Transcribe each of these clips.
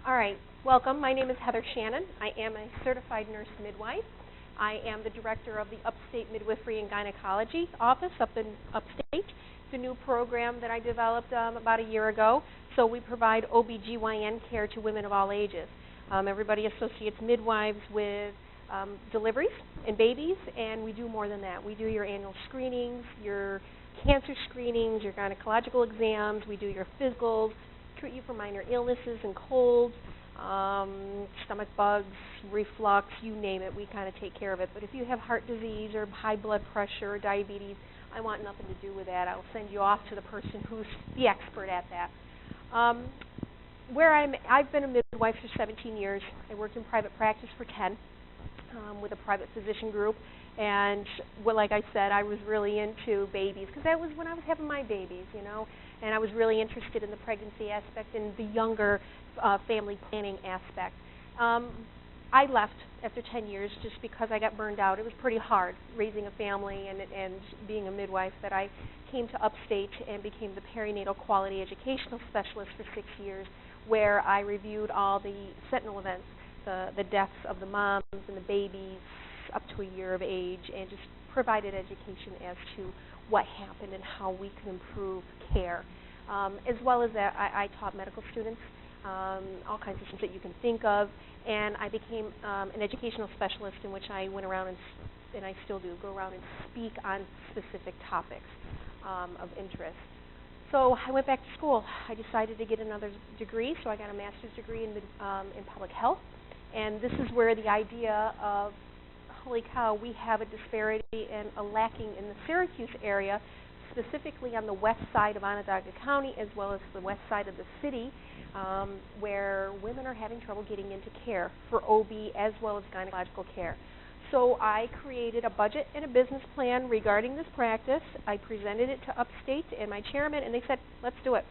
All right, welcome. My name is Heather Shannon. I am a certified nurse midwife. I am the director of the Upstate Midwifery and Gynecology office up in Upstate. It's a new program that I developed about a year ago. So we provide OB/GYN care to women of all ages. Everybody associates midwives with deliveries and babies, and we do more than that. We do your annual screenings, your cancer screenings, your gynecological exams. We do your physicals, treat you for minor illnesses and colds, stomach bugs, reflux, you name it, we kind of take care of it. But if you have heart disease or high blood pressure or diabetes, I want nothing to do with that. I'll send you off to the person who's the expert at that. I've been a midwife for 17 years. I worked in private practice for 10 with a private physician group. And like I said, I was really into babies because that was when I was having my babies, you know. And I was really interested in the pregnancy aspect and the younger family planning aspect. I left after 10 years just because I got burned out. It was pretty hard raising a family and being a midwife, that I came to Upstate and became the perinatal quality educational specialist for 6 years, where I reviewed all the sentinel events, the deaths of the moms and the babies up to a year of age, and just provided education as to what happened and how we can improve care. As well as that, I taught medical students all kinds of things that you can think of, and I became an educational specialist in which I went around and I still do, go around and speak on specific topics of interest. So I went back to school. I decided to get another degree, so I got a master's degree in public health, and this is where the idea of, holy cow, we have a disparity and a lacking in the Syracuse area, specifically on the west side of Onondaga County as well as the west side of the city, where women are having trouble getting into care for OB as well as gynecological care. So I created a budget and a business plan regarding this practice. I presented it to Upstate and my chairman, and they said, let's do it.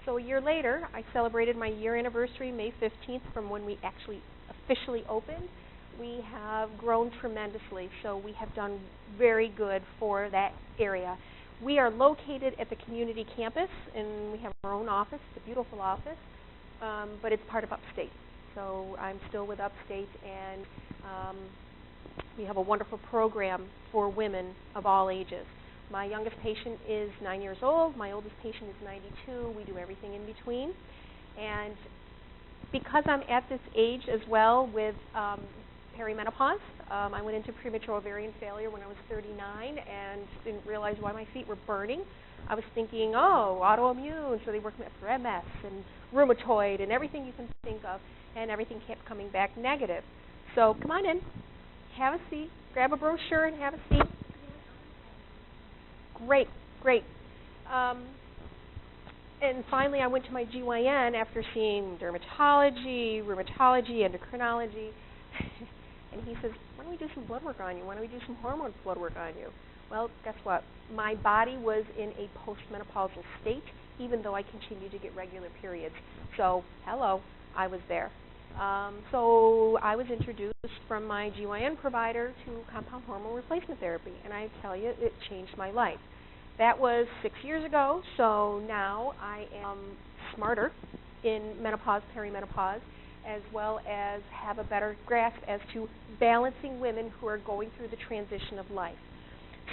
So a year later, I celebrated my year anniversary, May 15th, from when we actually officially opened. We have grown tremendously, so we have done very good for that area. We are located at the community campus, and we have our own office. It's a beautiful office, but it's part of Upstate. So I'm still with Upstate, and we have a wonderful program for women of all ages. My youngest patient is 9 years old. My oldest patient is 92. We do everything in between. And because I'm at this age as well with perimenopause, I went into premature ovarian failure when I was 39 and didn't realize why my feet were burning. I was thinking, oh, autoimmune, so they worked for MS and rheumatoid and everything you can think of, and everything kept coming back negative. So come on in, have a seat, grab a brochure and have a seat. Great, great. And finally I went to my GYN after seeing dermatology, rheumatology, endocrinology. And he says, why don't we do some blood work on you? Why don't we do some hormone blood work on you? Well, guess what? My body was in a postmenopausal state, even though I continued to get regular periods. So, hello, I was there. So I was introduced from my GYN provider to compound hormone replacement therapy, and I tell you, it changed my life. That was 6 years ago, so now I am smarter in menopause, perimenopause, as well as have a better grasp as to balancing women who are going through the transition of life.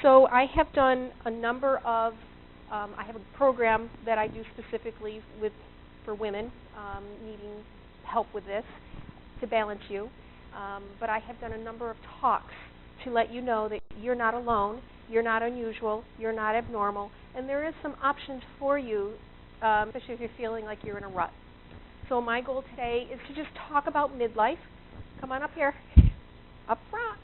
So I have done a number of, I have a program that I do specifically for women needing help with this to balance you, but I have done a number of talks to let you know that you're not alone, you're not unusual, you're not abnormal, and there is some options for you, especially if you're feeling like you're in a rut. So my goal today is to just talk about midlife. Come on up here, up front.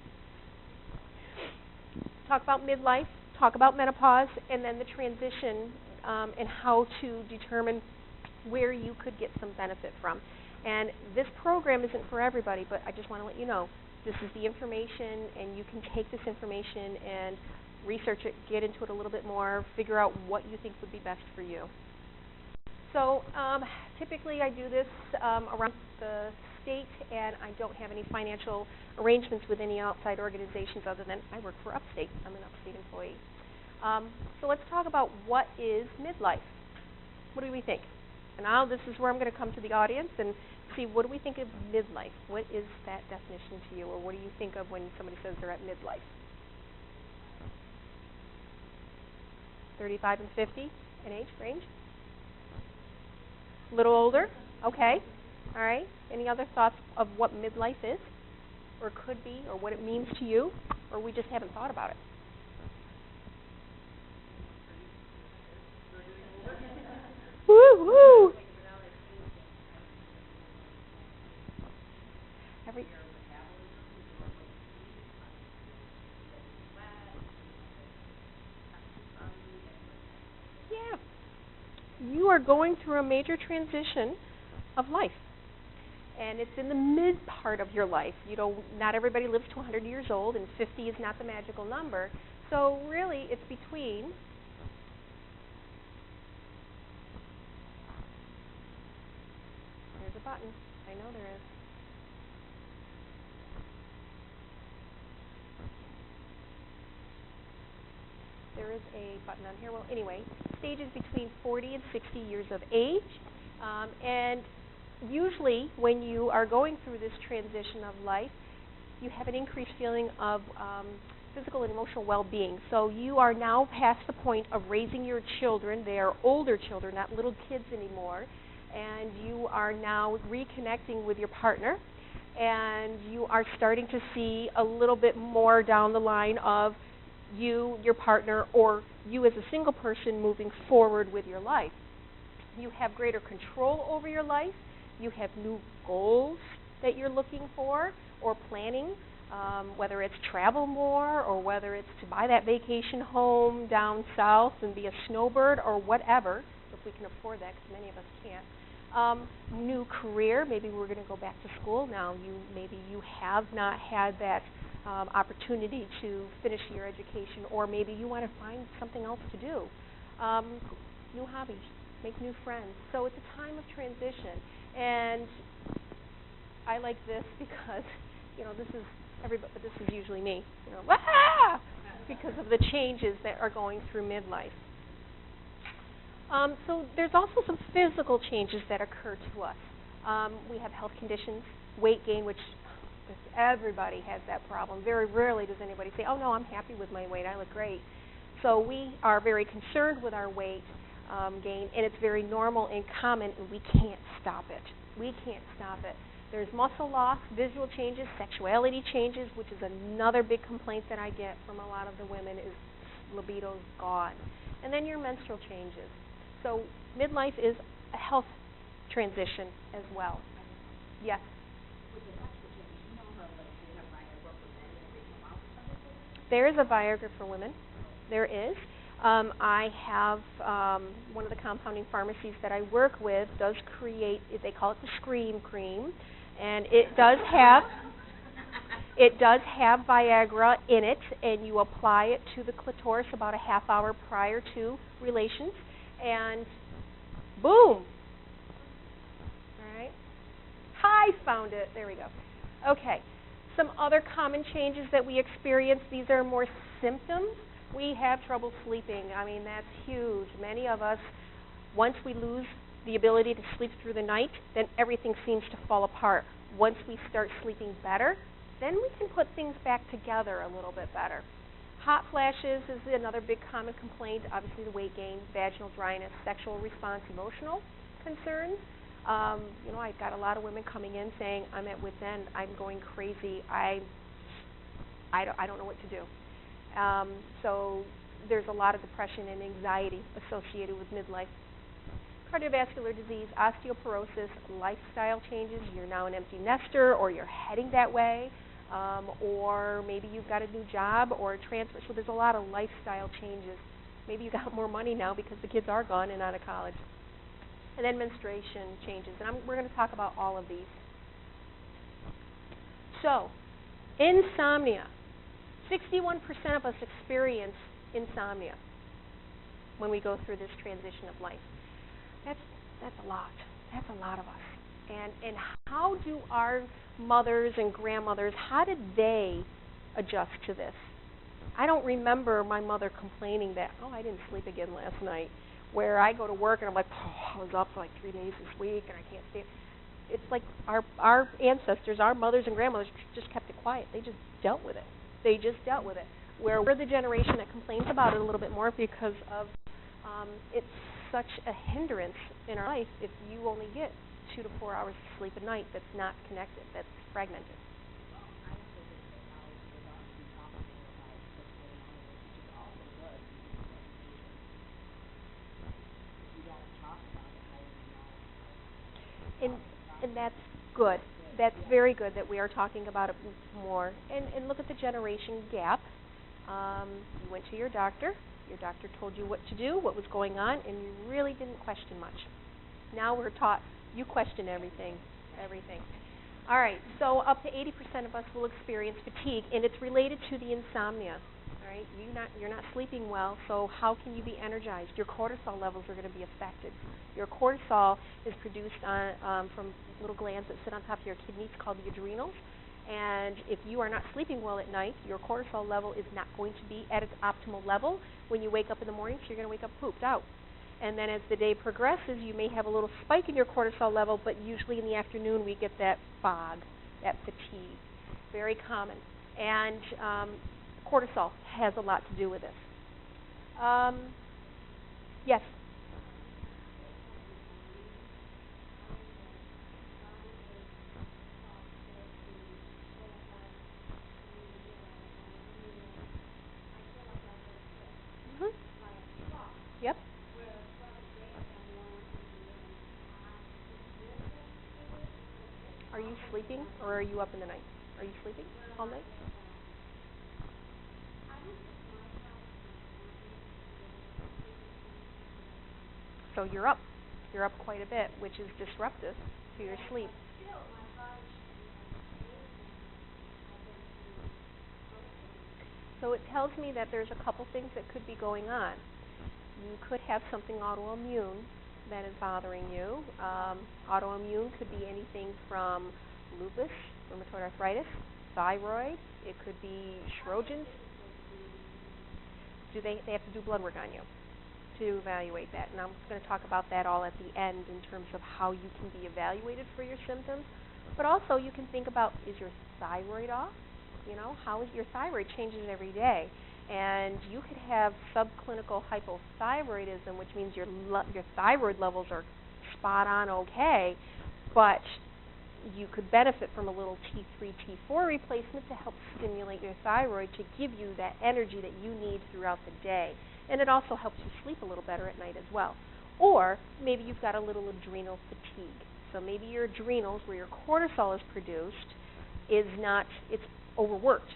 Talk about midlife, talk about menopause, and then the transition and how to determine where you could get some benefit from. And this program isn't for everybody, but I just want to let you know, this is the information, and you can take this information and research it, get into it a little bit more, figure out what you think would be best for you. So typically I do this around the state, and I don't have any financial arrangements with any outside organizations other than I work for Upstate. I'm an Upstate employee. So let's talk about what is midlife. What do we think? And this is where I'm going to come to the audience and see, what do we think of midlife? What is that definition to you, or what do you think of when somebody says they're at midlife? 35 and 50 in age range? A little older? Okay. All right. Any other thoughts of what midlife is, or could be, or what it means to you, or we just haven't thought about it? Woo, woo. Yeah. You are going through a major transition of life. And it's in the mid part of your life. Not everybody lives to 100 years old, and 50 is not the magical number. So really, it's between. There's a button. I know there is. There is a button on here. Well, anyway, stages between 40 and 60 years of age. And usually when you are going through this transition of life, you have an increased feeling of physical and emotional well-being. So you are now past the point of raising your children. They are older children, not little kids anymore. And you are now reconnecting with your partner. And you are starting to see a little bit more down the line of you, your partner, or you as a single person moving forward with your life. You have greater control over your life. You have new goals that you're looking for or planning, whether it's travel more or whether it's to buy that vacation home down south and be a snowbird or whatever, if we can afford that, because many of us can't. New career, maybe we're going to go back to school now. Maybe you have not had that opportunity to finish your education, or maybe you want to find something else to do. New hobbies, make new friends. So it's a time of transition. And I like this because, this is everybody, but this is usually me, because of the changes that are going through midlife. So there's also some physical changes that occur to us. We have health conditions, weight gain, which everybody has that problem. Very rarely does anybody say, oh, no, I'm happy with my weight. I look great. So we are very concerned with our weight gain, and it's very normal and common, and we can't stop it. We can't stop it. There's muscle loss, visual changes, sexuality changes, which is another big complaint that I get from a lot of the women is libido's gone. And then your menstrual changes. So midlife is a health transition as well. Yes? There is a Viagra for women. There is. I have one of the compounding pharmacies that I work with does create, they call it the Scream Cream, and it does have Viagra in it, and you apply it to the clitoris about a half hour prior to relations, and boom. All right. Hi, found it. There we go. Okay. Some other common changes that we experience, these are more symptoms. We have trouble sleeping. I mean, that's huge. Many of us, once we lose the ability to sleep through the night, then everything seems to fall apart. Once we start sleeping better, then we can put things back together a little bit better. Hot flashes is another big common complaint. Obviously, the weight gain, vaginal dryness, sexual response, emotional concerns. I've got a lot of women coming in saying, I'm at wit's end, I'm going crazy, I don't know what to do. So there's a lot of depression and anxiety associated with midlife. Cardiovascular disease, osteoporosis, lifestyle changes. You're now an empty nester, or you're heading that way, or maybe you've got a new job or a transfer. So there's a lot of lifestyle changes. Maybe you got more money now because the kids are gone and out of college. And then menstruation changes. And we're going to talk about all of these. So, insomnia. 61% of us experience insomnia when we go through this transition of life. That's a lot. That's a lot of us. And how do our mothers and grandmothers, how did they adjust to this? I don't remember my mother complaining that, oh, I didn't sleep again last night. where I go to work and I'm like, oh, I was up for like 3 days this week and I can't stay. It's like our ancestors, our mothers and grandmothers just kept it quiet. They just dealt with it. They just dealt with it. Where we're the generation that complains about it a little bit more because of it's such a hindrance in our life if you only get 2 to 4 hours of sleep a night that's not connected, that's fragmented. And that's good. That's very good that we are talking about it more. And look at the generation gap. You went to your doctor told you what to do, what was going on, and you really didn't question much. Now we're taught you question everything. All right, so up to 80% of us will experience fatigue, and it's related to the insomnia. All right, you're not sleeping well, so how can you be energized? Your cortisol levels are going to be affected. Your cortisol is produced from little glands that sit on top of your kidneys called the adrenals. And if you are not sleeping well at night, your cortisol level is not going to be at its optimal level when you wake up in the morning, so you're going to wake up pooped out. And then as the day progresses, you may have a little spike in your cortisol level, but usually in the afternoon we get that fog, that fatigue. Very common. And cortisol has a lot to do with this. Yes? Yep. Are you sleeping or are you up in the night? Are you sleeping all night? So you're up. You're up quite a bit, which is disruptive to your sleep. So it tells me that there's a couple things that could be going on. You could have something autoimmune that is bothering you. Autoimmune could be anything from lupus, rheumatoid arthritis, thyroid. It could be Sjogren's. They have to do blood work on you to evaluate that. And I'm going to talk about that all at the end in terms of how you can be evaluated for your symptoms. But also you can think about, is your thyroid off? You know, how is your thyroid changes every day? And you could have subclinical hypothyroidism, which means your thyroid levels are spot on okay, but you could benefit from a little T3, T4 replacement to help stimulate your thyroid to give you that energy that you need throughout the day. And it also helps you sleep a little better at night as well. Or maybe you've got a little adrenal fatigue. So maybe your adrenals, where your cortisol is produced, it's overworked.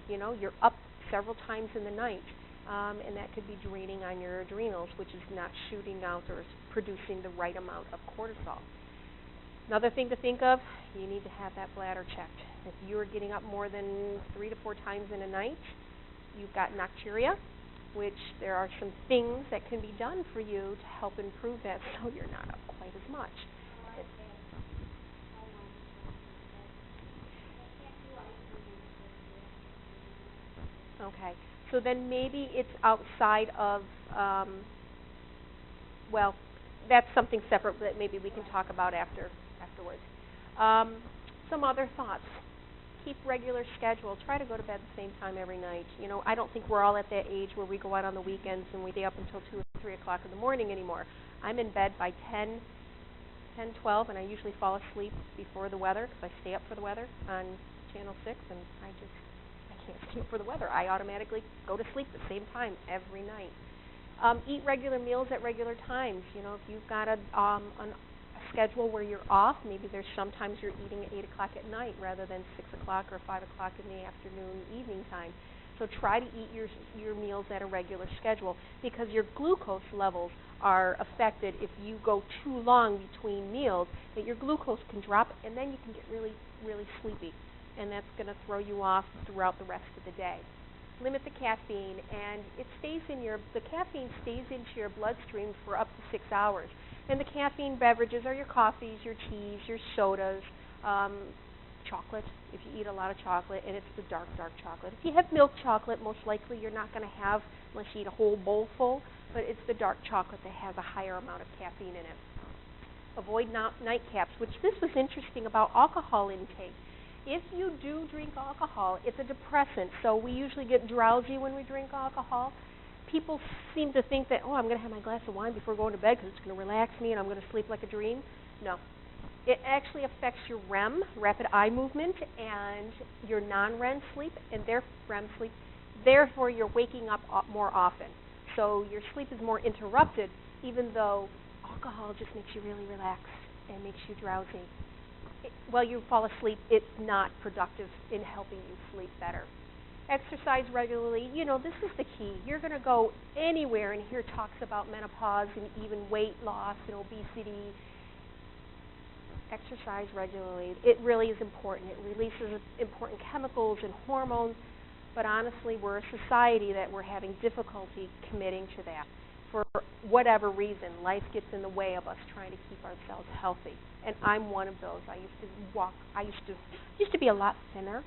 You know, you're up several times in the night, and that could be draining on your adrenals, which is not shooting out or producing the right amount of cortisol. Another thing to think of, you need to have that bladder checked. If you're getting up more than 3 to 4 times in a night, you've got nocturia, which there are some things that can be done for you to help improve that so you're not up quite as much. Okay, so then maybe it's outside of, well, that's something separate that maybe we can talk about afterwards. Some other thoughts. Keep regular schedule. Try to go to bed at the same time every night. You know, I don't think we're all at that age where we go out on the weekends and we stay up until 2 or 3 o'clock in the morning anymore. I'm in bed by 10, 12, and I usually fall asleep before the weather because I stay up for the weather on Channel 6, and I can't stay up for the weather. I automatically go to sleep at the same time every night. Eat regular meals at regular times. You know, if you've got a schedule where you're off, maybe there's sometimes you're eating at 8 o'clock at night rather than 6 o'clock or 5 o'clock in the afternoon, evening time. So try to eat your meals at a regular schedule, because your glucose levels are affected if you go too long between meals, that your glucose can drop and then you can get really, really sleepy, and that's going to throw you off throughout the rest of the day. Limit the caffeine, and the caffeine stays into your bloodstream for up to 6 hours. And the caffeine beverages are your coffees, your teas, your sodas, chocolate, if you eat a lot of chocolate, and it's the dark chocolate. If you have milk chocolate, most likely you're not going to have, unless you eat a whole bowl full, but it's the dark chocolate that has a higher amount of caffeine in it. Avoid nightcaps, which this was interesting about alcohol intake. If you do drink alcohol, it's a depressant, so we usually get drowsy when we drink alcohol. People seem to think that, I'm going to have my glass of wine before going to bed because it's going to relax me and I'm going to sleep like a dream. No. It actually affects your REM, rapid eye movement, and your non-REM sleep, and their REM sleep. Therefore, you're waking up more often. So your sleep is more interrupted, even though alcohol just makes you really relaxed and makes you drowsy. While you fall asleep, it's not productive in helping you sleep better. Exercise regularly. This is the key. You're going to go anywhere and hear talks about menopause and even weight loss and obesity. Exercise regularly. It really is important. It releases important chemicals and hormones, but honestly, we're a society that we're having difficulty committing to that. For whatever reason, life gets in the way of us trying to keep ourselves healthy. And I'm one of those. I used to be a lot thinner,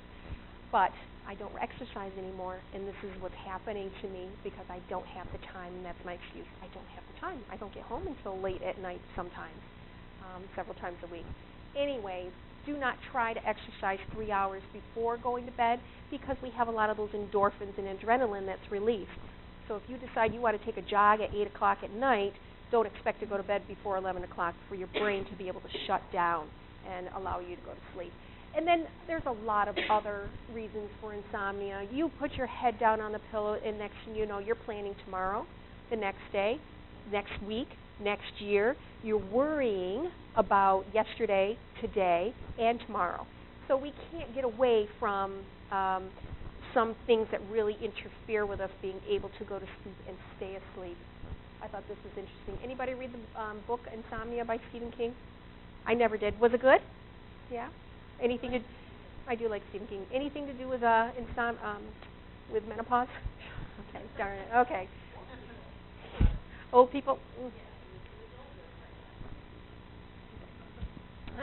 but I don't exercise anymore, and this is what's happening to me because I don't have the time, and that's my excuse. I don't have the time. I don't get home until late at night sometimes, several times a week. Anyways, do not try to exercise 3 hours before going to bed because we have a lot of those endorphins and adrenaline that's released. So if you decide you want to take a jog at 8 o'clock at night, don't expect to go to bed before 11 o'clock for your brain to be able to shut down and allow you to go to sleep. And then there's a lot of other reasons for insomnia. You put your head down on the pillow, and next thing you know, you're planning tomorrow, the next day, next week, next year. You're worrying about yesterday, today, and tomorrow. So we can't get away from some things that really interfere with us being able to go to sleep and stay asleep. I thought this was interesting. Anybody read the book Insomnia by Stephen King? I never did. Was it good? Yeah? Anything to, I do like Stephen King. Anything to do with with menopause? Okay, darn it. Okay. Old people?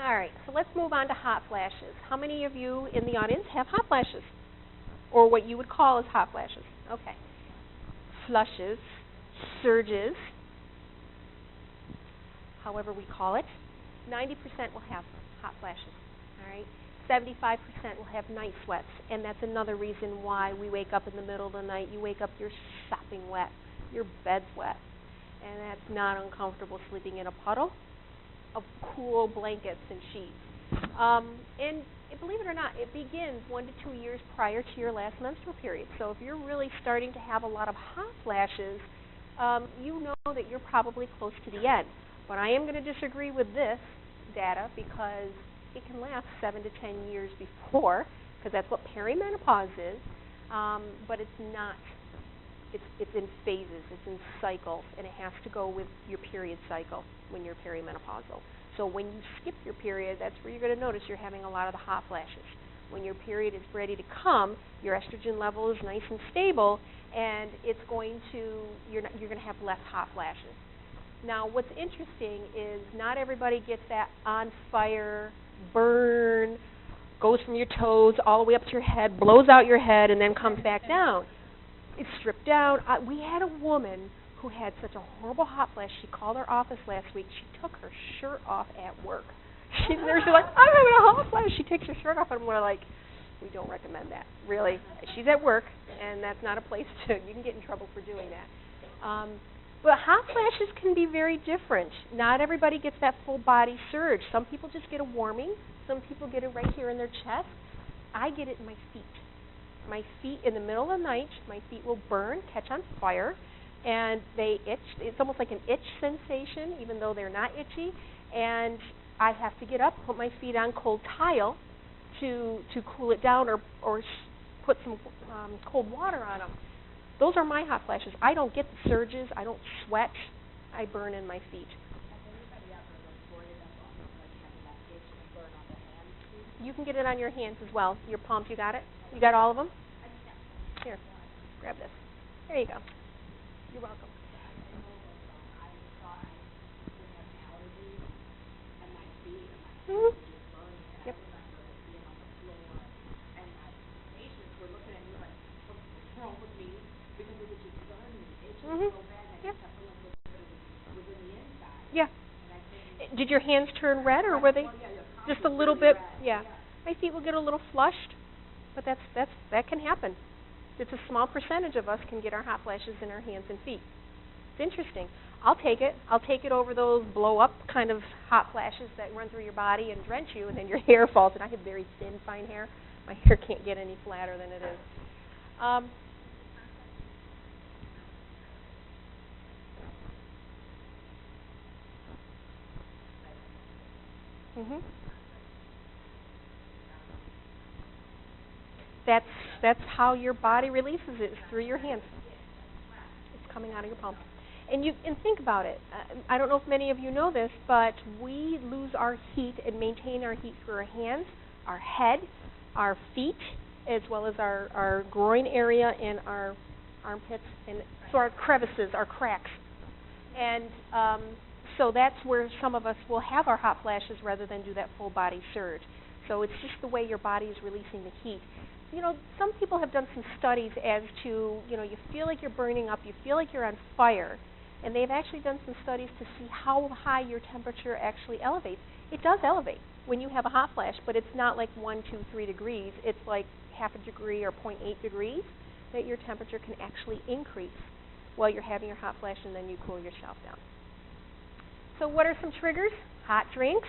All right, so let's move on to hot flashes. How many of you in the audience have hot flashes? Or what you would call as hot flashes? Okay. Flushes, surges, however we call it. 90% will have hot flashes. All right. 75% will have night sweats, and that's another reason why we wake up in the middle of the night. You wake up, you're sopping wet, your bed's wet, and that's not uncomfortable sleeping in a puddle of cool blankets and sheets. And believe it or not, it begins 1 to 2 years prior to your last menstrual period. So if you're really starting to have a lot of hot flashes, you know that you're probably close to the end. But I am going to disagree with this data because it can last 7 to 10 years before, because that's what perimenopause is, but it's not. It's in phases, it's in cycles, and it has to go with your period cycle when you're perimenopausal. So when you skip your period, that's where you're going to notice you're having a lot of the hot flashes. When your period is ready to come, your estrogen level is nice and stable, and you're going to have less hot flashes. Now, what's interesting is not everybody gets that on fire, burn, goes from your toes all the way up to your head, blows out your head, and then comes back down. It's stripped down. We had a woman who had such a horrible hot flash. She called our office last week. She took her shirt off at work. She's like, I'm having a hot flash. She takes her shirt off, and we're like, we don't recommend that. Really, she's at work, and that's not a place you can get in trouble for doing that. But hot flashes can be very different. Not everybody gets that full body surge. Some people just get a warming. Some people get it right here in their chest. I get it in my feet. My feet, in the middle of the night, my feet will burn, catch on fire, and they itch. It's almost like an itch sensation, even though they're not itchy. And I have to get up, put my feet on cold tile to cool it down, or put some cold water on them. Those are my hot flashes. I don't get the surges. I don't sweat. I burn in my feet. You can get it on your hands as well. Your palms, you got it? You got all of them? Here, grab this. There you go. You're welcome. Mm-hmm. Yep. Yeah. Did your hands turn red, or were they just a little bit? Yeah. My feet will get a little flushed, but that can happen. It's a small percentage of us can get our hot flashes in our hands and feet. It's interesting. I'll take it. I'll take it over those blow-up kind of hot flashes that run through your body and drench you, and then your hair falls. And I have very thin, fine hair. My hair can't get any flatter than it is. Mhm. That's how your body releases it, is through your hands. It's coming out of your palm. And think about it. I don't know if many of you know this, but we lose our heat and maintain our heat through our hands, our head, our feet, as well as our groin area and our armpits, and so our crevices, our cracks. And so that's where some of us will have our hot flashes rather than do that full body surge. So it's just the way your body is releasing the heat. You know, some people have done some studies as to, you know, you feel like you're burning up, you feel like you're on fire, and they've actually done some studies to see how high your temperature actually elevates. It does elevate when you have a hot flash, but it's not like 1, 2, 3 degrees. It's like half a degree or 0.8 degrees that your temperature can actually increase while you're having your hot flash, and then you cool yourself down. So what are some triggers? Hot drinks,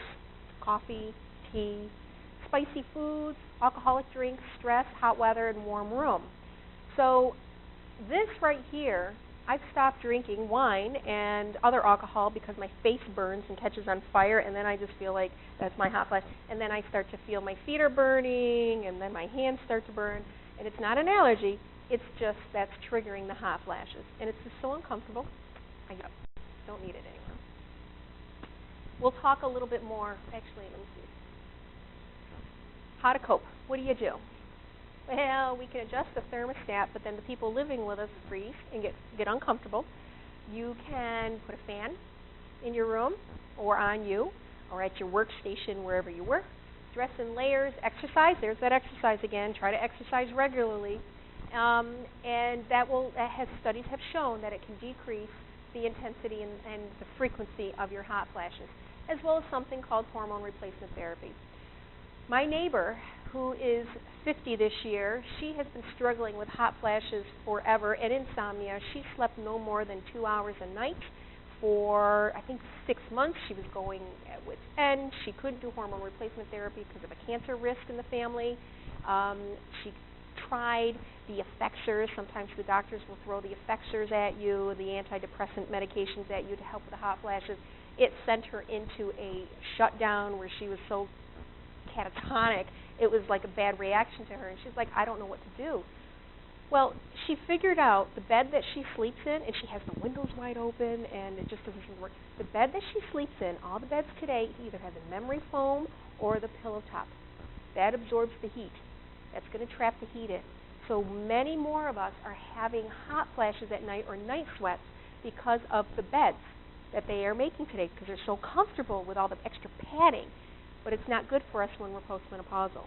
coffee, tea, spicy foods, alcoholic drinks, stress, hot weather, and warm room. So this right here, I've stopped drinking wine and other alcohol because my face burns and catches on fire, and then I just feel like that's my hot flash. And then I start to feel my feet are burning, and then my hands start to burn. And it's not an allergy. It's just that's triggering the hot flashes. And it's just so uncomfortable. I don't need it anymore. We'll talk a little bit more. Actually, let me see. How to cope. What do you do? Well, we can adjust the thermostat, but then the people living with us freeze and get uncomfortable. You can put a fan in your room or on you or at your workstation wherever you work. Dress in layers, exercise. There's that exercise again. Try to exercise regularly. And studies have shown that it can decrease the intensity and the frequency of your hot flashes, as well as something called hormone replacement therapy. My neighbor, who is 50 this year, she has been struggling with hot flashes forever and insomnia. She slept no more than 2 hours a night for, I think, 6 months. She was going at wit's end. She couldn't do hormone replacement therapy because of a cancer risk in the family. She tried the effexors. Sometimes the doctors will throw the effexors at you, the antidepressant medications at you to help with the hot flashes. It sent her into a shutdown where she was so catatonic, it was like a bad reaction to her, and she's like, I don't know what to do. Well, she figured out the bed that she sleeps in, and she has the windows wide open, and it just doesn't work. The bed that she sleeps in, all the beds today either have the memory foam or the pillow top. That absorbs the heat. That's going to trap the heat in. So many more of us are having hot flashes at night or night sweats because of the beds that they are making today, because they're so comfortable with all the extra padding. But it's not good for us when we're postmenopausal.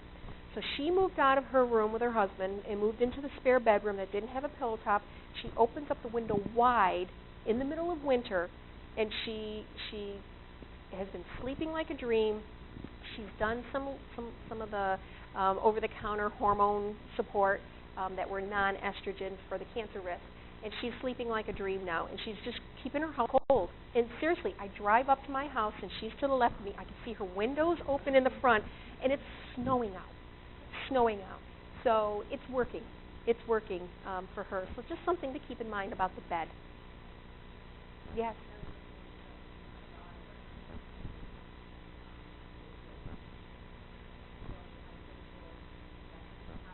So she moved out of her room with her husband and moved into the spare bedroom that didn't have a pillow top. She opens up the window wide in the middle of winter, and she has been sleeping like a dream. She's done some of the over-the-counter hormone support that were non-estrogen for the cancer risk. And she's sleeping like a dream now, and she's just keeping her house cold. And seriously, I drive up to my house, and she's to the left of me. I can see her windows open in the front, and it's snowing out. Snowing out. So it's working. It's working for her. So just something to keep in mind about the bed. Yes.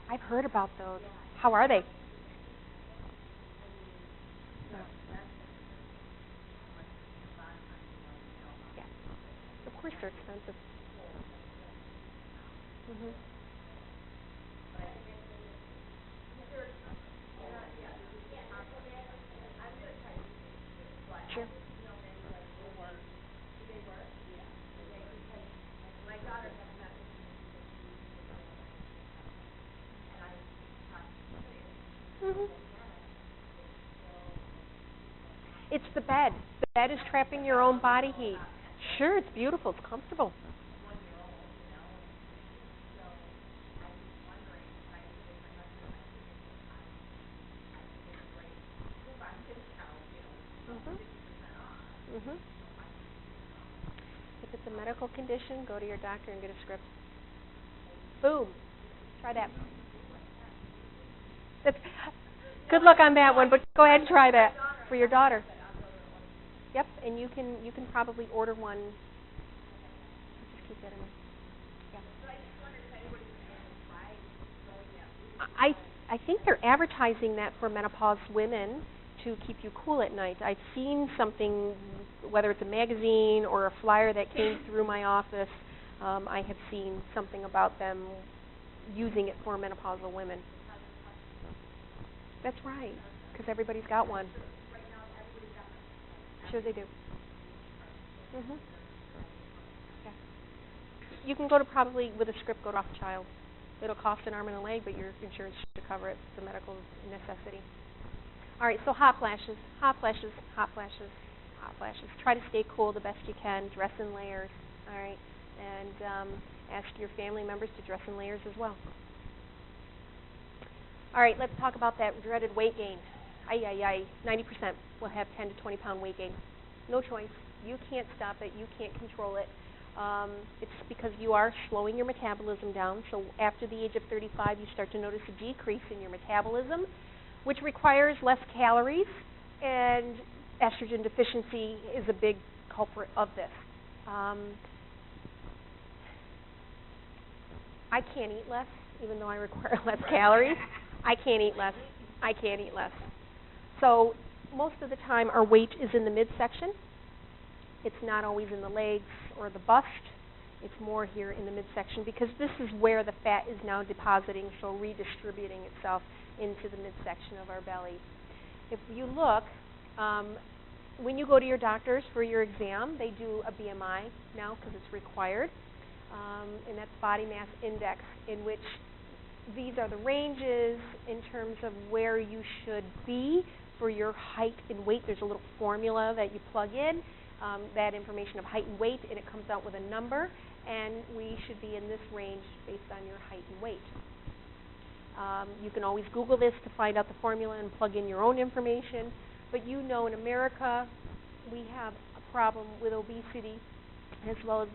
I've heard about those. How are they? Yeah. Of course they're expensive. Mhm. Sure. Mhm. It's the bed. That is trapping your own body heat. Sure, it's beautiful. It's comfortable. Mhm. If it's a medical condition, go to your doctor and get a script. Boom. Try that. That's, good luck on that one, but go ahead and try that for your daughter. Yep, and you can probably order one. Just keep that in mind. Yeah. I think they're advertising that for menopause women to keep you cool at night. I've seen something, whether it's a magazine or a flyer that came through my office. I have seen something about them using it for menopausal women. That's right, because everybody's got one. Sure they do. Mhm. Yeah. You can go to probably with a script, go to Rothschild. It'll cost an arm and a leg, but your insurance should cover it. It's a medical necessity. All right, so hot flashes, hot flashes, hot flashes, hot flashes. Try to stay cool the best you can. Dress in layers. All right, and ask your family members to dress in layers as well. All right, let's talk about that dreaded weight gain. 90% will have 10 to 20 pound weight gain. No choice. You can't stop it. You can't control it. It's because you are slowing your metabolism down. So after the age of 35, you start to notice a decrease in your metabolism, which requires less calories, and estrogen deficiency is a big culprit of this. I can't eat less, even though I require less calories. I can't eat less. I can't eat less. So most of the time our weight is in the midsection. It's not always in the legs or the bust. It's more here in the midsection because this is where the fat is now depositing, so redistributing itself into the midsection of our belly. If you look, when you go to your doctors for your exam, they do a BMI now because it's required, and that's body mass index, in which these are the ranges in terms of where you should be for your height and weight. There's a little formula that you plug in, that information of height and weight, and it comes out with a number, and we should be in this range based on your height and weight. You can always Google this to find out the formula and plug in your own information, but you know in America we have a problem with obesity as well as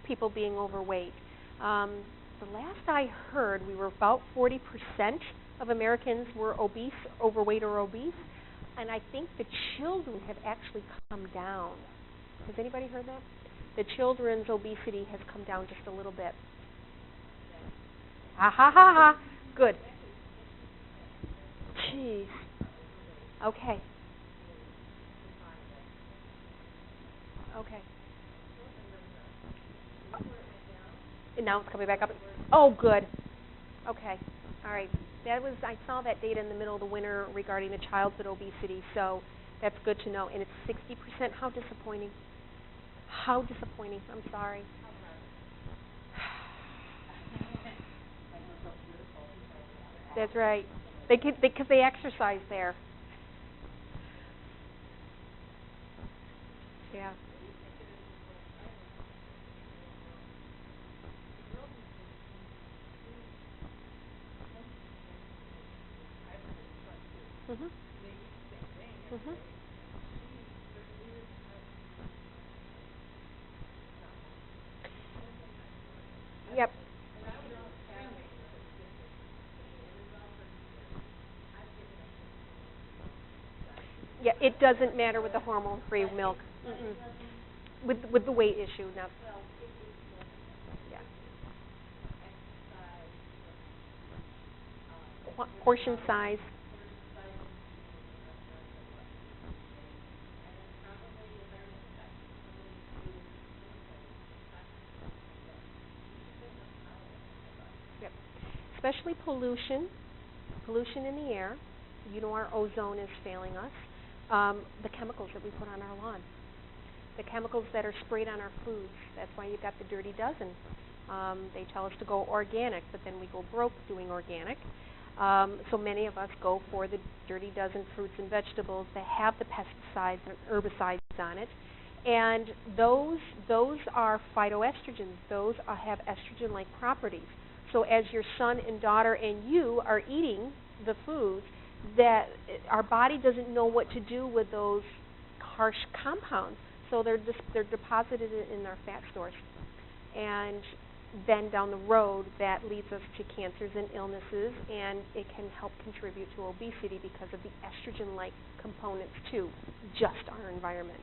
people being overweight. The last I heard, we were about 40% of Americans were obese, overweight or obese, and I think the children have actually come down. Has anybody heard that? The children's obesity has come down just a little bit. Ha ha ha ha. Good. Jeez. Okay. Okay. And now it's coming back up. Oh, good. Okay. All right. I saw that data in the middle of the winter regarding the childhood obesity, so that's good to know. And it's 60%. How disappointing. How disappointing. I'm sorry. That's right. Because they exercise there. Yeah. Mhm. Mhm. Yep. Yeah, it doesn't matter with the hormone-free milk. Mm-mm. With the weight issue, now. Yeah. Portion size. Yep. Especially pollution in the air. You know our ozone is failing us. The chemicals that we put on our lawn. The chemicals that are sprayed on our foods. That's why you've got the dirty dozen. They tell us to go organic, but then we go broke doing organic. So many of us go for the dirty dozen fruits and vegetables that have the pesticides and herbicides on it. And those are phytoestrogens. Those have estrogen-like properties. So as your son and daughter and you are eating the foods, that our body doesn't know what to do with those harsh compounds. So they're deposited in our fat stores. And then down the road, that leads us to cancers and illnesses, and it can help contribute to obesity because of the estrogen-like components to just our environment.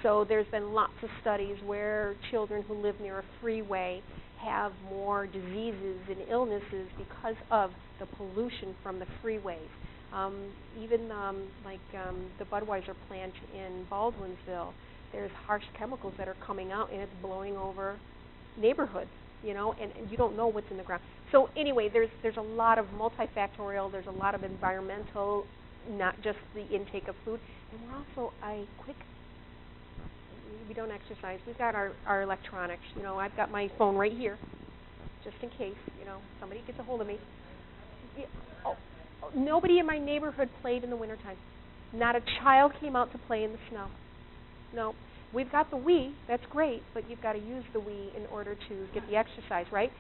So there's been lots of studies where children who live near a freeway have more diseases and illnesses because of the pollution from the freeways. Even the Budweiser plant in Baldwinsville, there's harsh chemicals that are coming out, and it's blowing over neighborhoods, and you don't know what's in the ground. So anyway, there's a lot of multifactorial, there's a lot of environmental, not just the intake of food, and we're also we don't exercise. We've got our electronics. I've got my phone right here, just in case, somebody gets a hold of me. Nobody in my neighborhood played in the wintertime. Not a child came out to play in the snow. No. We've got the Wii. That's great, but you've got to use the Wii in order to get the exercise, right?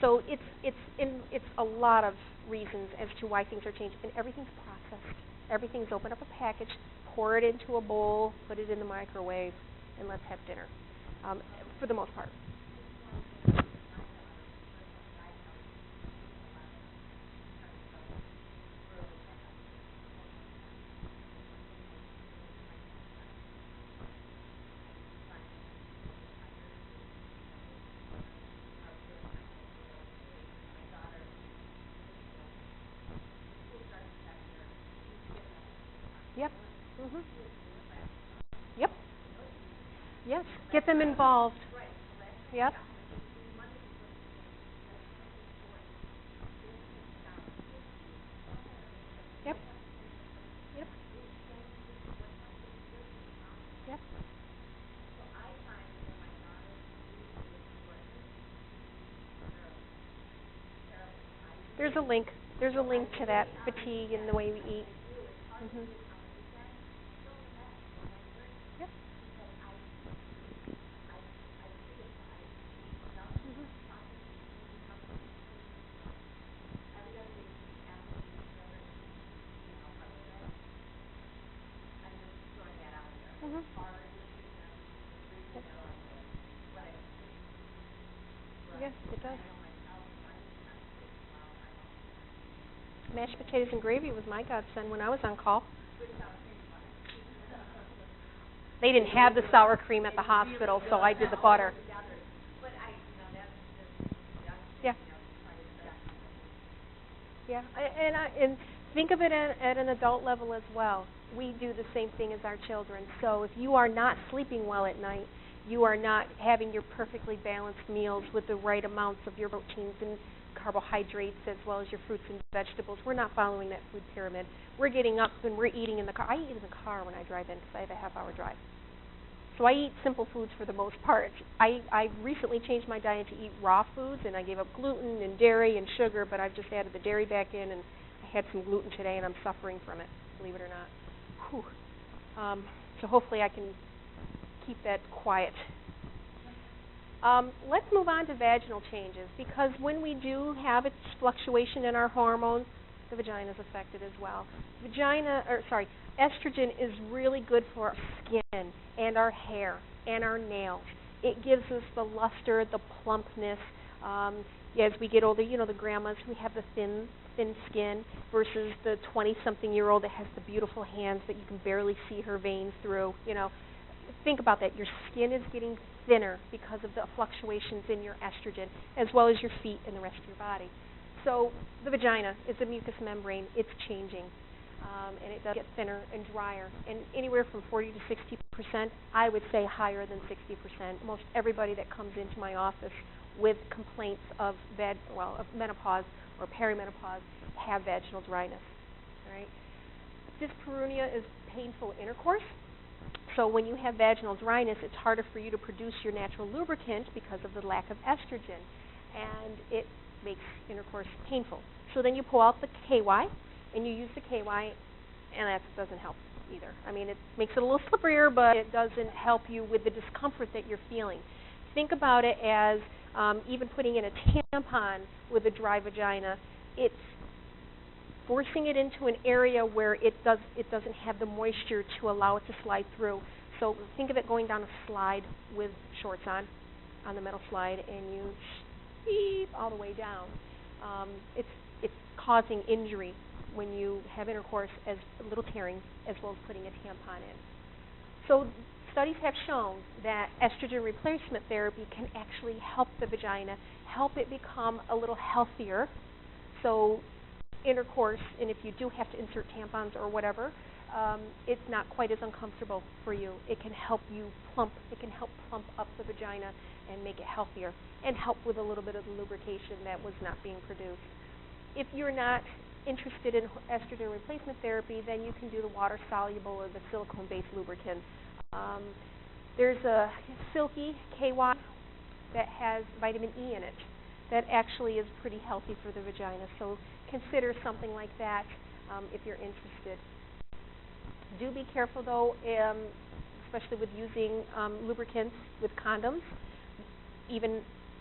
So it's a lot of reasons as to why things are changed, and everything's processed. Everything's open up a package, pour it into a bowl, put it in the microwave, and let's have dinner, for the most part. Yep. Mhm. Yep. Yes. Get them involved. Yep. Yep. Yep. Yep. There's a link. There's a link to that fatigue and the way we eat. Mhm. Yep. Mhm. Mhm. Yes, it does. Mashed potatoes and gravy was my godsend when I was on call. They didn't have the sour cream at the hospital, so I did the butter. Yeah. Yeah, and think of it at an adult level as well. We do the same thing as our children. So if you are not sleeping well at night, you are not having your perfectly balanced meals with the right amounts of your proteins and carbohydrates as well as your fruits and vegetables. We're not following that food pyramid. We're getting up and we're eating in the car. I eat in the car when I drive in because I have a half-hour drive. So I eat simple foods for the most part. I recently changed my diet to eat raw foods, and I gave up gluten and dairy and sugar, but I've just added the dairy back in, and I had some gluten today, and I'm suffering from it, believe it or not. Whew. So hopefully I can keep that quiet. Let's move on to vaginal changes, because when we do have a fluctuation in our hormones, the vagina is affected as well. Estrogen is really good for our skin and our hair and our nails. It gives us the luster, the plumpness. As we get older, the grandmas who have the thin skin versus the 20-something-year-old that has the beautiful hands that you can barely see her veins through. Think about that. Your skin is getting thinner because of the fluctuations in your estrogen, as well as your feet and the rest of your body. So the vagina is a mucous membrane. It's changing, and it does get thinner and drier. And anywhere from 40 to 60%, I would say higher than 60%. Most everybody that comes into my office with complaints of menopause or perimenopause have vaginal dryness. All right. Dyspareunia is painful intercourse. So when you have vaginal dryness, it's harder for you to produce your natural lubricant because of the lack of estrogen, and it makes intercourse painful. So then you pull out the KY, and you use the KY, and that doesn't help either. I mean, it makes it a little slipperier, but it doesn't help you with the discomfort that you're feeling. Think about it as even putting in a tampon with a dry vagina. It's forcing it into an area where it doesn't have the moisture to allow it to slide through. So think of it going down a slide with shorts on the metal slide, and you beep all the way down. It's causing injury when you have intercourse, as little tearing, as well as putting a tampon in. So studies have shown that estrogen replacement therapy can actually help the vagina, help it become a little healthier. So intercourse, and if you do have to insert tampons or whatever, it's not quite as uncomfortable for you. It can help you plump. It can help plump up the vagina and make it healthier, and help with a little bit of the lubrication that was not being produced. If you're not interested in estrogen replacement therapy, then you can do the water-soluble or the silicone-based lubricant. There's a Silky KY that has vitamin E in it that actually is pretty healthy for the vagina. So consider something like that if you're interested. Do be careful, though, especially with using lubricants with condoms, even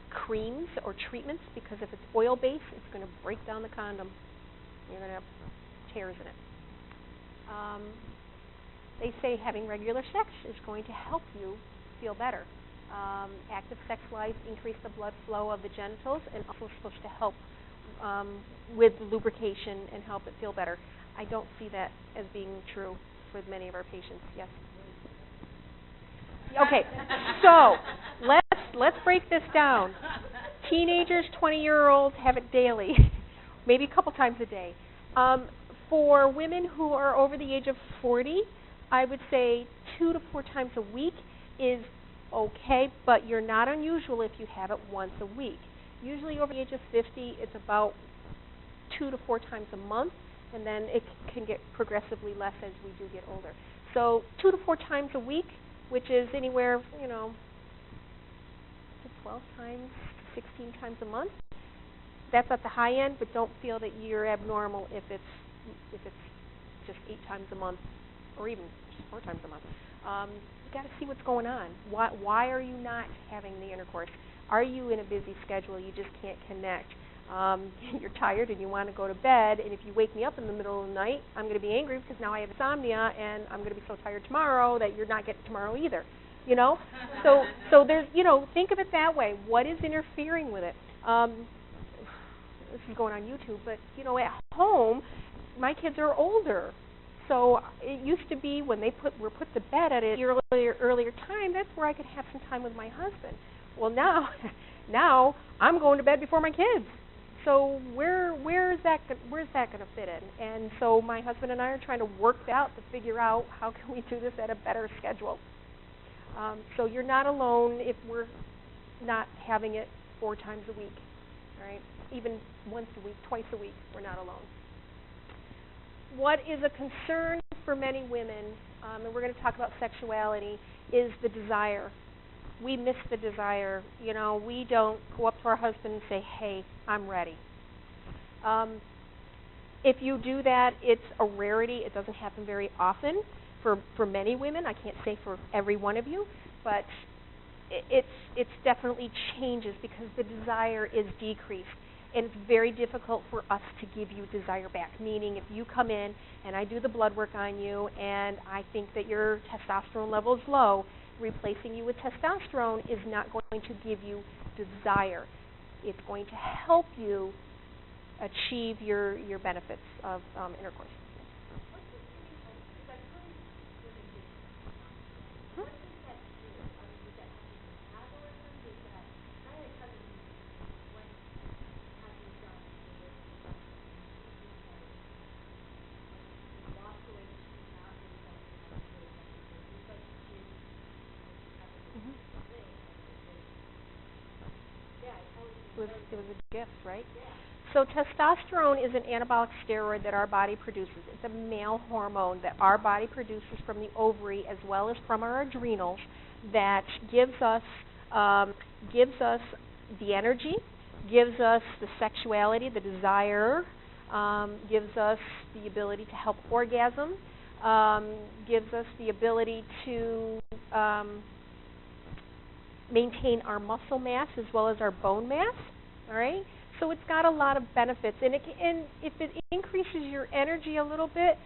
creams or treatments, because if it's oil-based, it's going to break down the condom. You're going to have tears in it. They say having regular sex is going to help you feel better. Active sex life increase the blood flow of the genitals, and also supposed to help with lubrication and help it feel better. I don't see that as being true for many of our patients. Yes. Okay. So let's break this down. Teenagers, 20-year-olds have it daily, maybe a couple times a day. For women who are over the age of 40, I would say 2 to 4 times a week is okay, but you're not unusual if you have it once a week. Usually over the age of 50, it's about 2 to 4 times a month, and then it can get progressively less as we do get older. So 2 to 4 times a week, which is anywhere, to 12 times, 16 times a month. That's at the high end, but don't feel that you're abnormal if it's just 8 times a month, or even just 4 times a month. You got to see what's going on. Why are you not having the intercourse? Are you in a busy schedule? You just can't connect. You're tired and you want to go to bed, and if you wake me up in the middle of the night, I'm going to be angry because now I have insomnia, and I'm going to be so tired tomorrow that you're not getting tomorrow either. So there's, think of it that way. What is interfering with it? This is going on YouTube, but at home, my kids are older. So it used to be when they were put to bed at an earlier time, that's where I could have some time with my husband. Well, now I'm going to bed before my kids. So where's that going to fit in? And so my husband and I are trying to work that out to figure out how can we do this at a better schedule. So you're not alone if we're not having it 4 times a week, right? Even once a week, twice a week, we're not alone. What is a concern for many women, and we're going to talk about sexuality, is the desire. We miss the desire. We don't go up to our husband and say, hey, I'm ready. If you do that, it's a rarity. It doesn't happen very often for many women. I can't say for every one of you, but it's definitely changes because the desire is decreased. And it's very difficult for us to give you desire back, meaning if you come in and I do the blood work on you and I think that your testosterone level is low, replacing you with testosterone is not going to give you desire. It's going to help you achieve your benefits of intercourse. It was a gift, right? So testosterone is an anabolic steroid that our body produces. It's a male hormone that our body produces from the ovary as well as from our adrenals that gives us the energy, gives us the sexuality, the desire, gives us the ability to help orgasm, gives us the ability to maintain our muscle mass as well as our bone mass, all right? So it's got a lot of benefits, and if it increases your energy a little bit,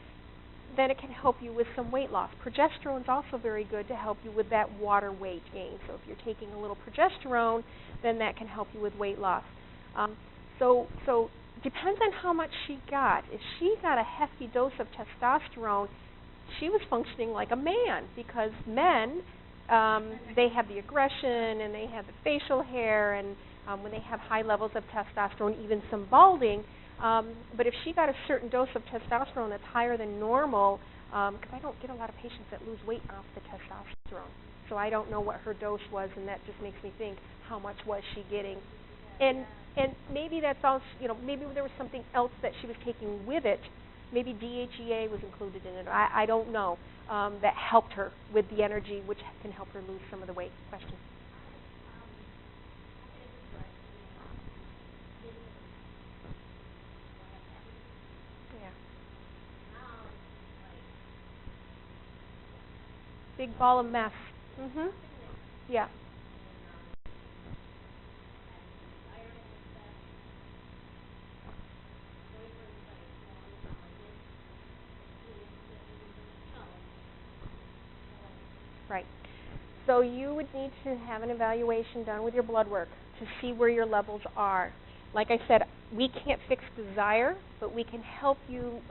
then it can help you with some weight loss. Progesterone is also very good to help you with that water weight gain. So if you're taking a little progesterone, then that can help you with weight loss. So depends on how much she got. If she got a hefty dose of testosterone, she was functioning like a man, because men, they have the aggression and they have the facial hair, and when they have high levels of testosterone, even some balding. But if she got a certain dose of testosterone that's higher than normal, because I don't get a lot of patients that lose weight off the testosterone, so I don't know what her dose was, and that just makes me think, how much was she getting? And maybe that's also, maybe there was something else that she was taking with it. Maybe DHEA was included in it. I don't know. That helped her with the energy, which can help her lose some of the weight. Question? Yeah. Big ball of mess. Yeah. Right. So you would need to have an evaluation done with your blood work to see where your levels are. Like I said, we can't fix desire, but we can help you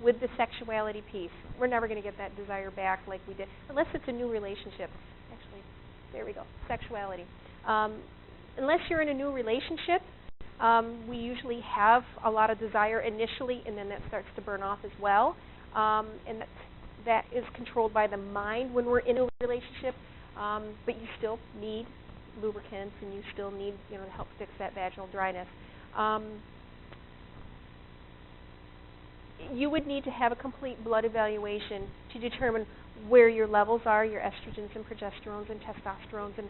with the sexuality piece. We're never going to get that desire back like we did, unless it's a new relationship. Actually, there we go, sexuality. Unless you're in a new relationship, we usually have a lot of desire initially, and then that starts to burn off as well. And that is controlled by the mind when we're in a relationship, but you still need lubricants, and you still need, to help fix that vaginal dryness. You would need to have a complete blood evaluation to determine where your levels are, your estrogens and progesterones and testosterones, and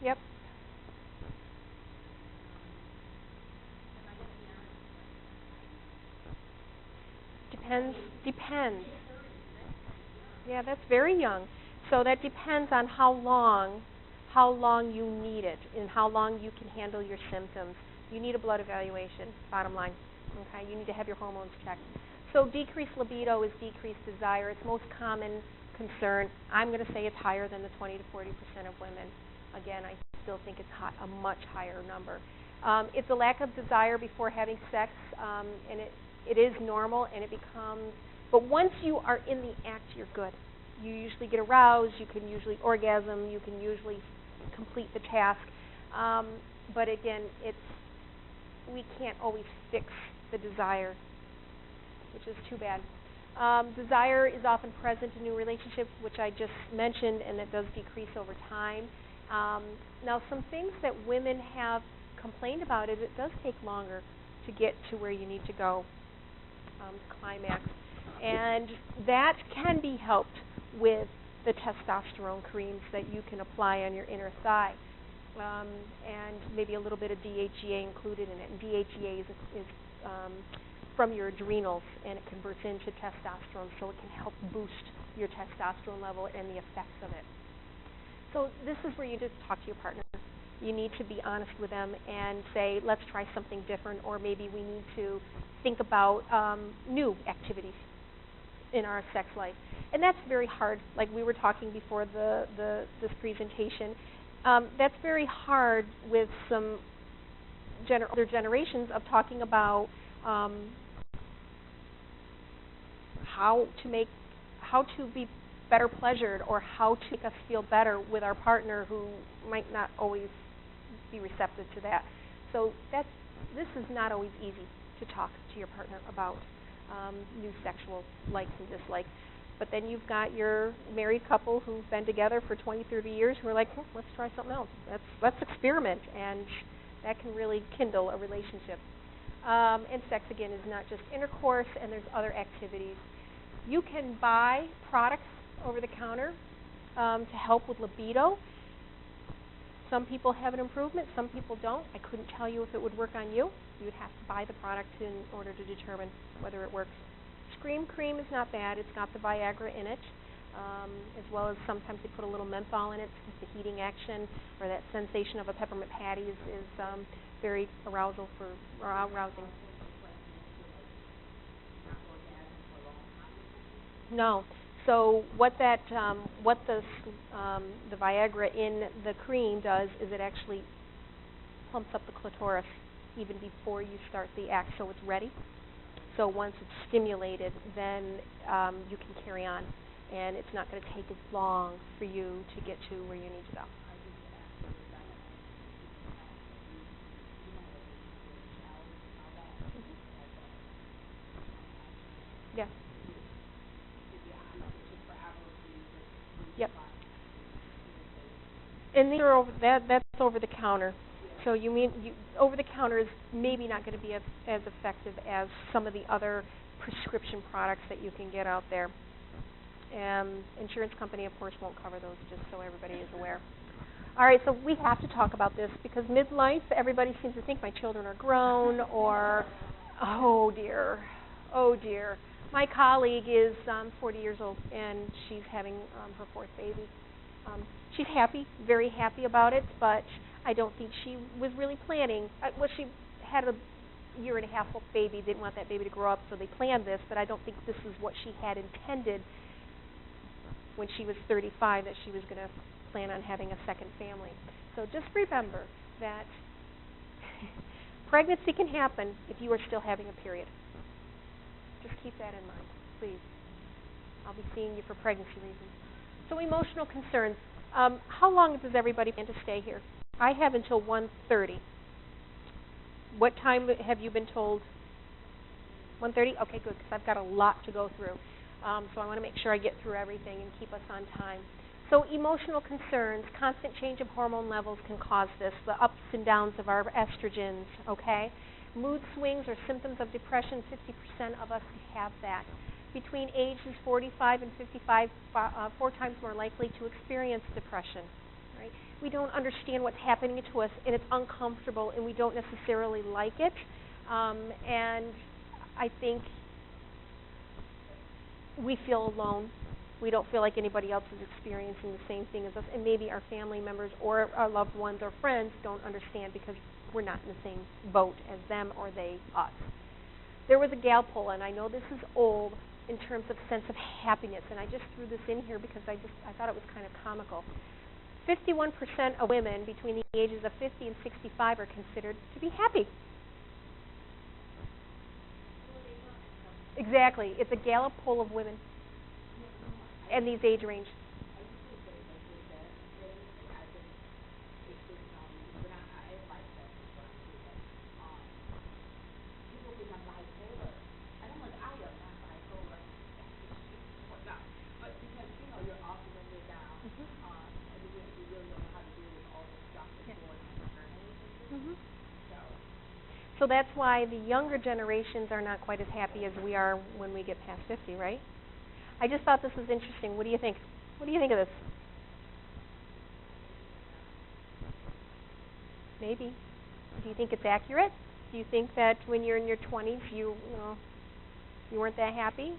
yep. Depends. Yeah, that's very young. So that depends on how long you need it and how long you can handle your symptoms. You need a blood evaluation, bottom line. Okay, you need to have your hormones checked. So decreased libido is decreased desire. It's most common concern. I'm going to say it's higher than the 20 to 40% of women. Again, I still think it's a much higher number. It's a lack of desire before having sex, and it is normal, and it becomes, but once you are in the act, you're good. You usually get aroused, you can usually orgasm, you can usually complete the task. But again, we can't always fix the desire, which is too bad. Desire is often present in new relationships, which I just mentioned, and that does decrease over time. Now, some things that women have complained about is it does take longer to get to where you need to go, climax. And that can be helped with the testosterone creams that you can apply on your inner thigh, and maybe a little bit of DHEA included in it. And DHEA is from your adrenals, and it converts into testosterone, so it can help boost your testosterone level and the effects of it. So this is where you just talk to your partner. You need to be honest with them and say, let's try something different, or maybe we need to think about new activities in our sex life. And that's very hard. Like we were talking before this presentation, that's very hard with some other generations of talking about how to be better pleasured, or how to make us feel better with our partner who might not always be receptive to that. So this is not always easy to talk to your partner about new sexual likes and dislikes. But then you've got your married couple who've been together for 20, 30 years who are like, let's try something else. Let's experiment, and that can really kindle a relationship. And sex, again, is not just intercourse, and there's other activities. You can buy products over the counter to help with libido. Some people have an improvement, some people don't. I couldn't tell you if it would work on you. You would have to buy the product in order to determine whether it works. Scream cream is not bad. It's got the Viagra in it, as well as sometimes they put a little menthol in it because the heating action or that sensation of a peppermint patty is very arousing. No. So what the Viagra in the cream does is it actually pumps up the clitoris even before you start the act, so it's ready. So once it's stimulated, then you can carry on, and it's not going to take as long for you to get to where you need to go. Yeah. Yep. And these are that's over the counter. So you mean over the counter is maybe not going to be as effective as some of the other prescription products that you can get out there. Insurance company, of course, won't cover those, just so everybody is aware. All right, so we have to talk about this because midlife, everybody seems to think my children are grown or, oh dear. My colleague is 40 years old, and she's having her fourth baby. She's happy, very happy about it, but I don't think she was really planning. Well, she had a year-and-a-half-old baby, didn't want that baby to grow up, so they planned this, but I don't think this is what she had intended when she was 35, that she was going to plan on having a second family. So just remember that pregnancy can happen if you are still having a period. Just keep that in mind, please. I'll be seeing you for pregnancy reasons. So emotional concerns. How long does everybody plan to stay here? I have until 1:30. What time have you been told? 1:30? Okay, good, because I've got a lot to go through. So I want to make sure I get through everything and keep us on time. So emotional concerns, constant change of hormone levels can cause this, the ups and downs of our estrogens, okay? Mood swings or symptoms of depression, 50% of us have that. Between ages 45 and 55, 4 times more likely to experience depression. Right? We don't understand what's happening to us, and it's uncomfortable, and we don't necessarily like it. And I think we feel alone. We don't feel like anybody else is experiencing the same thing as us, and maybe our family members or our loved ones or friends don't understand because we're not in the same boat as them or they us. There was a gal poll, and I know this is old in terms of sense of happiness, and I just threw this in here because I thought it was kind of comical. 51% of women between the ages of 50 and 65 are considered to be happy. Exactly. It's a Gallup poll of women and these age range. So that's why the younger generations are not quite as happy as we are when we get past 50, right? I just thought this was interesting. What do you think? What do you think of this? Maybe. Do you think it's accurate? Do you think that when you're in your 20s, you weren't that happy?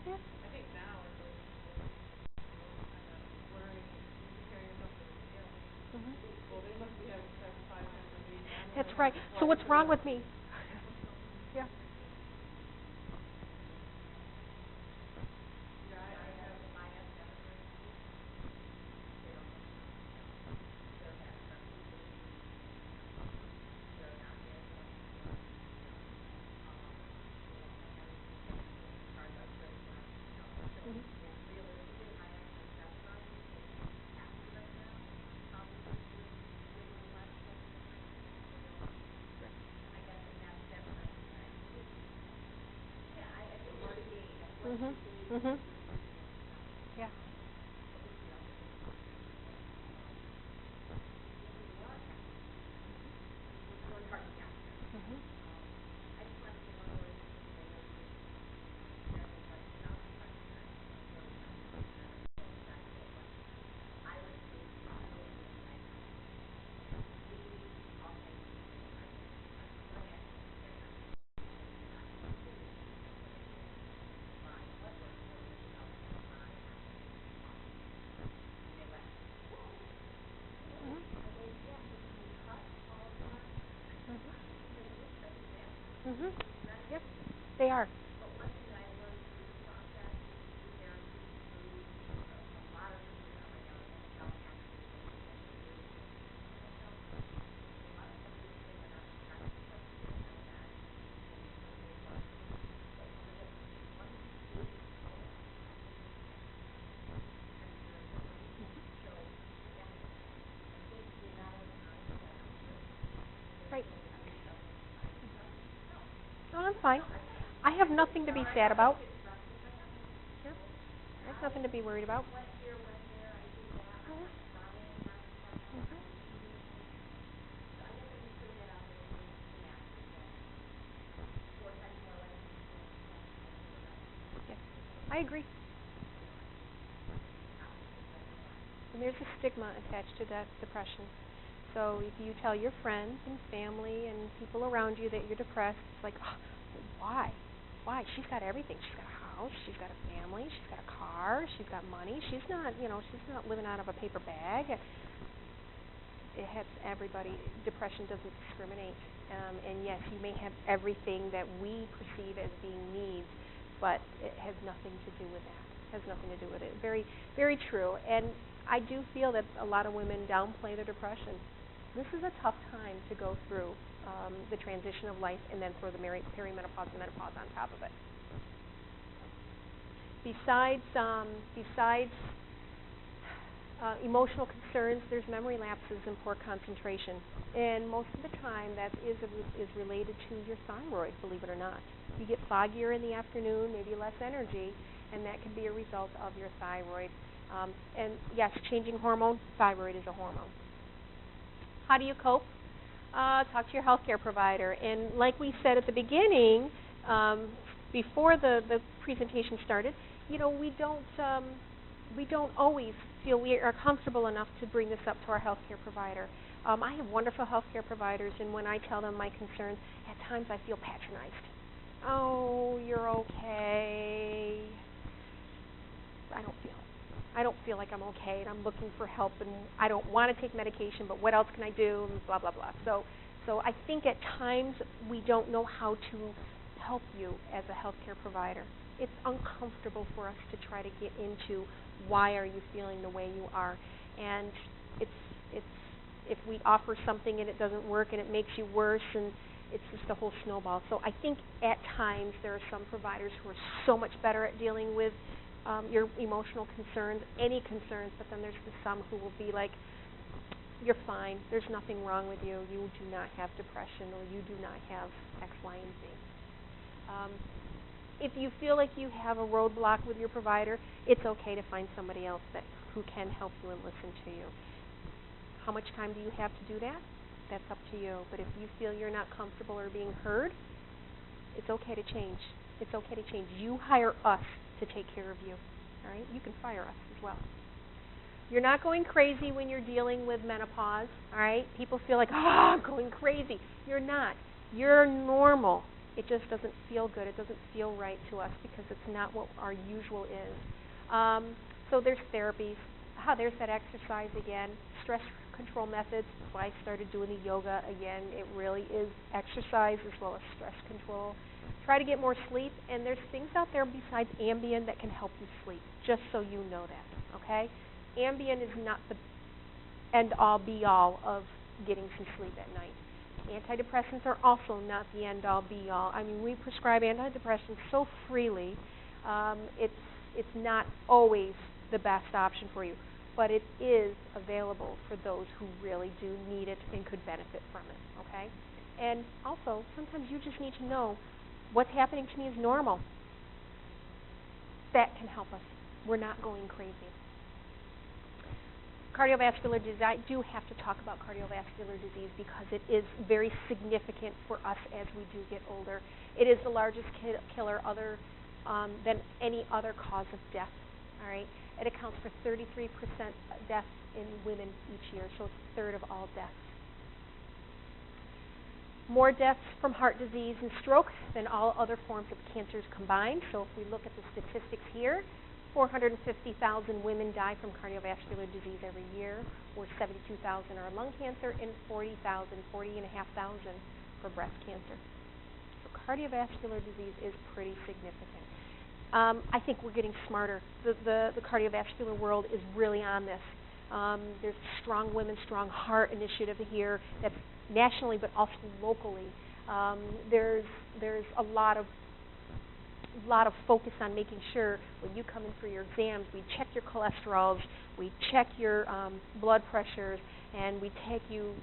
Yeah. That's right. So what's wrong with me? Yeah. Yeah. Mhm. Yep. They are. Right. No, I'm fine. I have nothing to be sad about. Yep. I have nothing to be worried about. Mhm. Yeah. I agree. And there's a stigma attached to that depression. So if you tell your friends and family and people around you that you're depressed, it's like, oh, why? Why? She's got everything. She's got a house. She's got a family. She's got a car. She's got money. She's not, she's not living out of a paper bag. It has everybody. Depression doesn't discriminate. And yes, you may have everything that we perceive as being needs, but it has nothing to do with that. It has nothing to do with it. Very, very true. And I do feel that a lot of women downplay their depression. This is a tough time to go through the transition of life and then throw the perimenopause and menopause on top of it. Besides emotional concerns, there's memory lapses and poor concentration. And most of the time that is related to your thyroid, believe it or not. You get foggier in the afternoon, maybe less energy, and that can be a result of your thyroid. And yes, changing hormone, thyroid is a hormone. How do you cope? Talk to your healthcare provider. And like we said at the beginning, before the presentation started, we don't always feel we are comfortable enough to bring this up to our healthcare provider. I have wonderful healthcare providers, and when I tell them my concerns, at times I feel patronized. Oh, you're okay. I don't feel it. I don't feel like I'm okay, and I'm looking for help, and I don't want to take medication, but what else can I do, and blah, blah, blah. So I think at times we don't know how to help you as a healthcare provider. It's uncomfortable for us to try to get into why are you feeling the way you are, and it's if we offer something and it doesn't work and it makes you worse, and it's just a whole snowball. So I think at times there are some providers who are so much better at dealing with your emotional concerns, any concerns, but then there's some who will be like, you're fine, there's nothing wrong with you, you do not have depression, or you do not have X, Y, and Z. If you feel like you have a roadblock with your provider, it's okay to find somebody else who can help you and listen to you. How much time do you have to do that? That's up to you. But if you feel you're not comfortable or being heard, it's okay to change. It's okay to change. You hire us to take care of you. All right? You can fire us as well. You're not going crazy when you're dealing with menopause. All right? People feel like, I'm going crazy. You're not. You're normal. It just doesn't feel good. It doesn't feel right to us because it's not what our usual is. So there's therapies. There's that exercise again. Stress control methods. That's why I started doing the yoga again. It really is exercise as well as stress control. Try to get more sleep, and there's things out there besides Ambien that can help you sleep, just so you know that, okay? Ambien is not the end-all, be-all of getting some sleep at night. Antidepressants are also not the end-all, be-all. I mean, we prescribe antidepressants so freely, it's not always the best option for you, but it is available for those who really do need it and could benefit from it, okay? And also, sometimes you just need to know what's happening to me is normal. That can help us. We're not going crazy. Cardiovascular disease, I do have to talk about cardiovascular disease because it is very significant for us as we do get older. It is the largest killer other than any other cause of death, all right? It accounts for 33% deaths in women each year, so it's a third of all deaths. More deaths from heart disease and stroke than all other forms of cancers combined. So if we look at the statistics here, 450,000 women die from cardiovascular disease every year, or 72,000 are lung cancer, and 40,500 for breast cancer. So cardiovascular disease is pretty significant. I think we're getting smarter. The cardiovascular world is really on this. There's Strong Women, Strong Heart initiative here that's nationally but also locally. There's a lot of focus on making sure when you come in for your exams, we check your cholesterols, we check your blood pressures, and we take you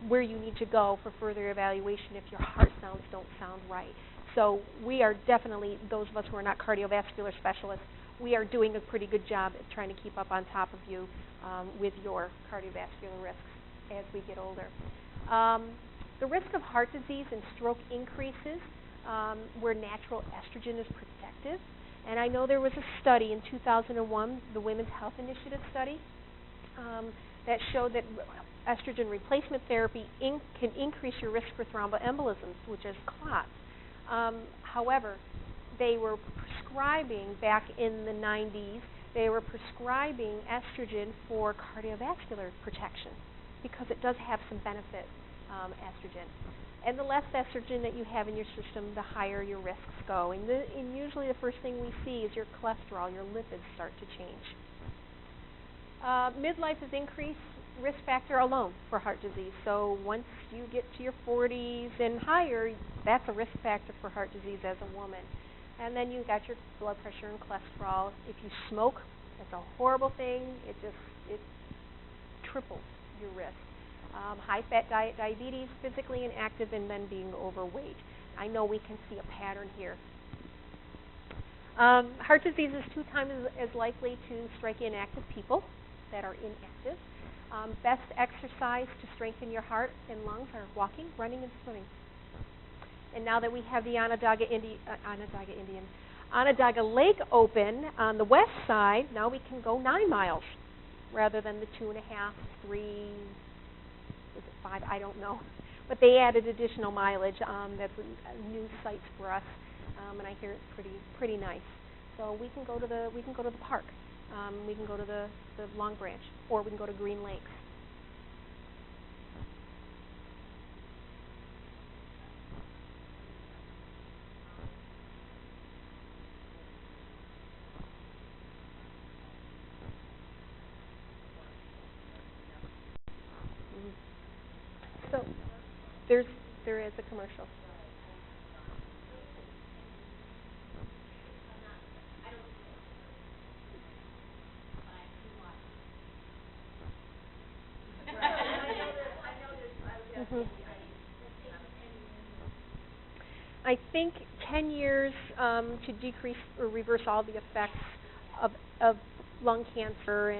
where you need to go for further evaluation if your heart sounds don't sound right. So we are definitely, those of us who are not cardiovascular specialists, we are doing a pretty good job at trying to keep up on top of you with your cardiovascular risks as we get older. The risk of heart disease and stroke increases where natural estrogen is protective. And I know there was a study in 2001, the Women's Health Initiative study, that showed that estrogen replacement therapy can increase your risk for thromboembolisms, which is clots. However, they were prescribing, back in the 90s, they were prescribing estrogen for cardiovascular protection because it does have some benefit, estrogen. And the less estrogen that you have in your system, the higher your risks go. And usually the first thing we see is your cholesterol, your lipids start to change. Midlife is increased risk factor alone for heart disease. So once you get to your 40s and higher, that's a risk factor for heart disease as a woman. And then you've got your blood pressure and cholesterol. If you smoke, that's a horrible thing. It triples your risk. High-fat diet, diabetes, physically inactive, and then being overweight. I know we can see a pattern here. Heart disease is 2 times as likely to strike inactive people that are inactive. Best exercise to strengthen your heart and lungs are walking, running, and swimming. And now that we have the Onondaga Lake open on the west side, now we can go 9 miles rather than the 2.5, 3, was it 5? I don't know. But they added additional mileage. That's a new site for us, and I hear it's pretty nice. So we can go to the park. We can go to the Long Branch, or we can go to Green Lakes. So there is a commercial. I think 10 years to decrease or reverse all the effects of lung cancer,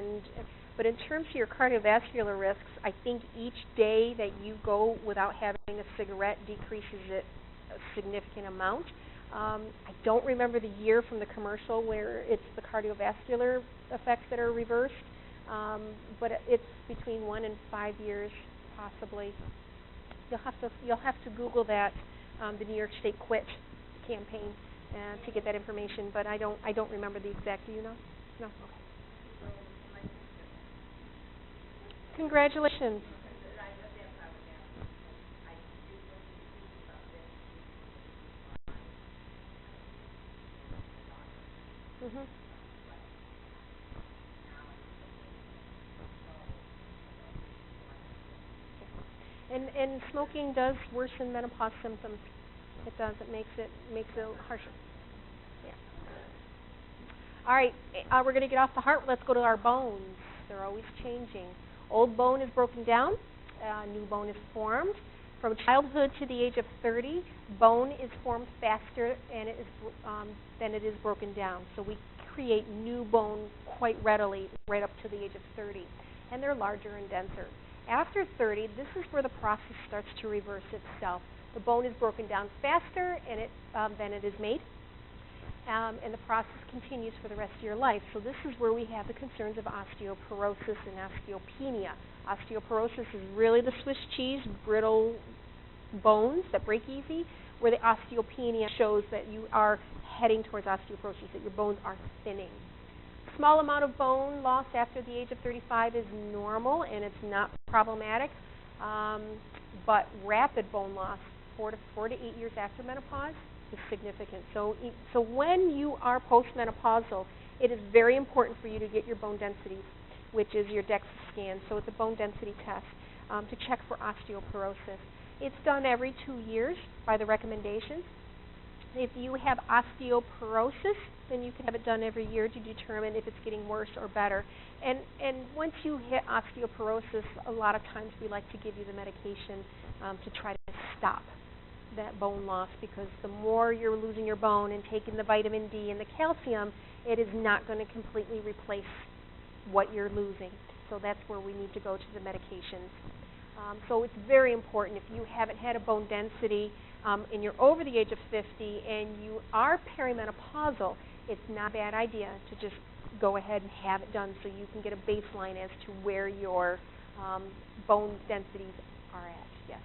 but in terms of your cardiovascular risks, I think each day that you go without having a cigarette decreases it a significant amount. I don't remember the year from the commercial where it's the cardiovascular effects that are reversed, but it's between 1 and 5 years possibly. You'll have to Google that, the New York State Quit campaign, to get that information. But I don't remember the exact. Do you know? No. Okay. Congratulations. Mhm. And smoking does worsen menopause symptoms. It does. It makes it harsher. Yeah. All right. We're going to get off the heart. Let's go to our bones. They're always changing. Old bone is broken down. New bone is formed. From childhood to the age of 30, bone is formed faster and than it is broken down. So we create new bone quite readily right up to the age of 30. And they're larger and denser. After 30, this is where the process starts to reverse itself. The bone is broken down faster than it is made, and the process continues for the rest of your life. So this is where we have the concerns of osteoporosis and osteopenia. Osteoporosis is really the Swiss cheese, brittle bones that break easy, where the osteopenia shows that you are heading towards osteoporosis, that your bones are thinning. Small amount of bone loss after the age of 35 is normal and it's not problematic, but rapid bone loss 4 to 8 years after menopause is significant. So when you are postmenopausal, it is very important for you to get your bone density, which is your DEXA scan. So it's a bone density test to check for osteoporosis. It's done every 2 years by the recommendations. If you have osteoporosis, then you can have it done every year to determine if it's getting worse or better. And once you hit osteoporosis, a lot of times we like to give you the medication to try to stop that bone loss, because the more you're losing your bone and taking the vitamin D and the calcium, it is not going to completely replace what you're losing. So that's where we need to go to the medications. So it's very important, if you haven't had a bone density and you're over the age of 50 and you are perimenopausal, it's not a bad idea to just go ahead and have it done so you can get a baseline as to where your bone densities are at. Yes.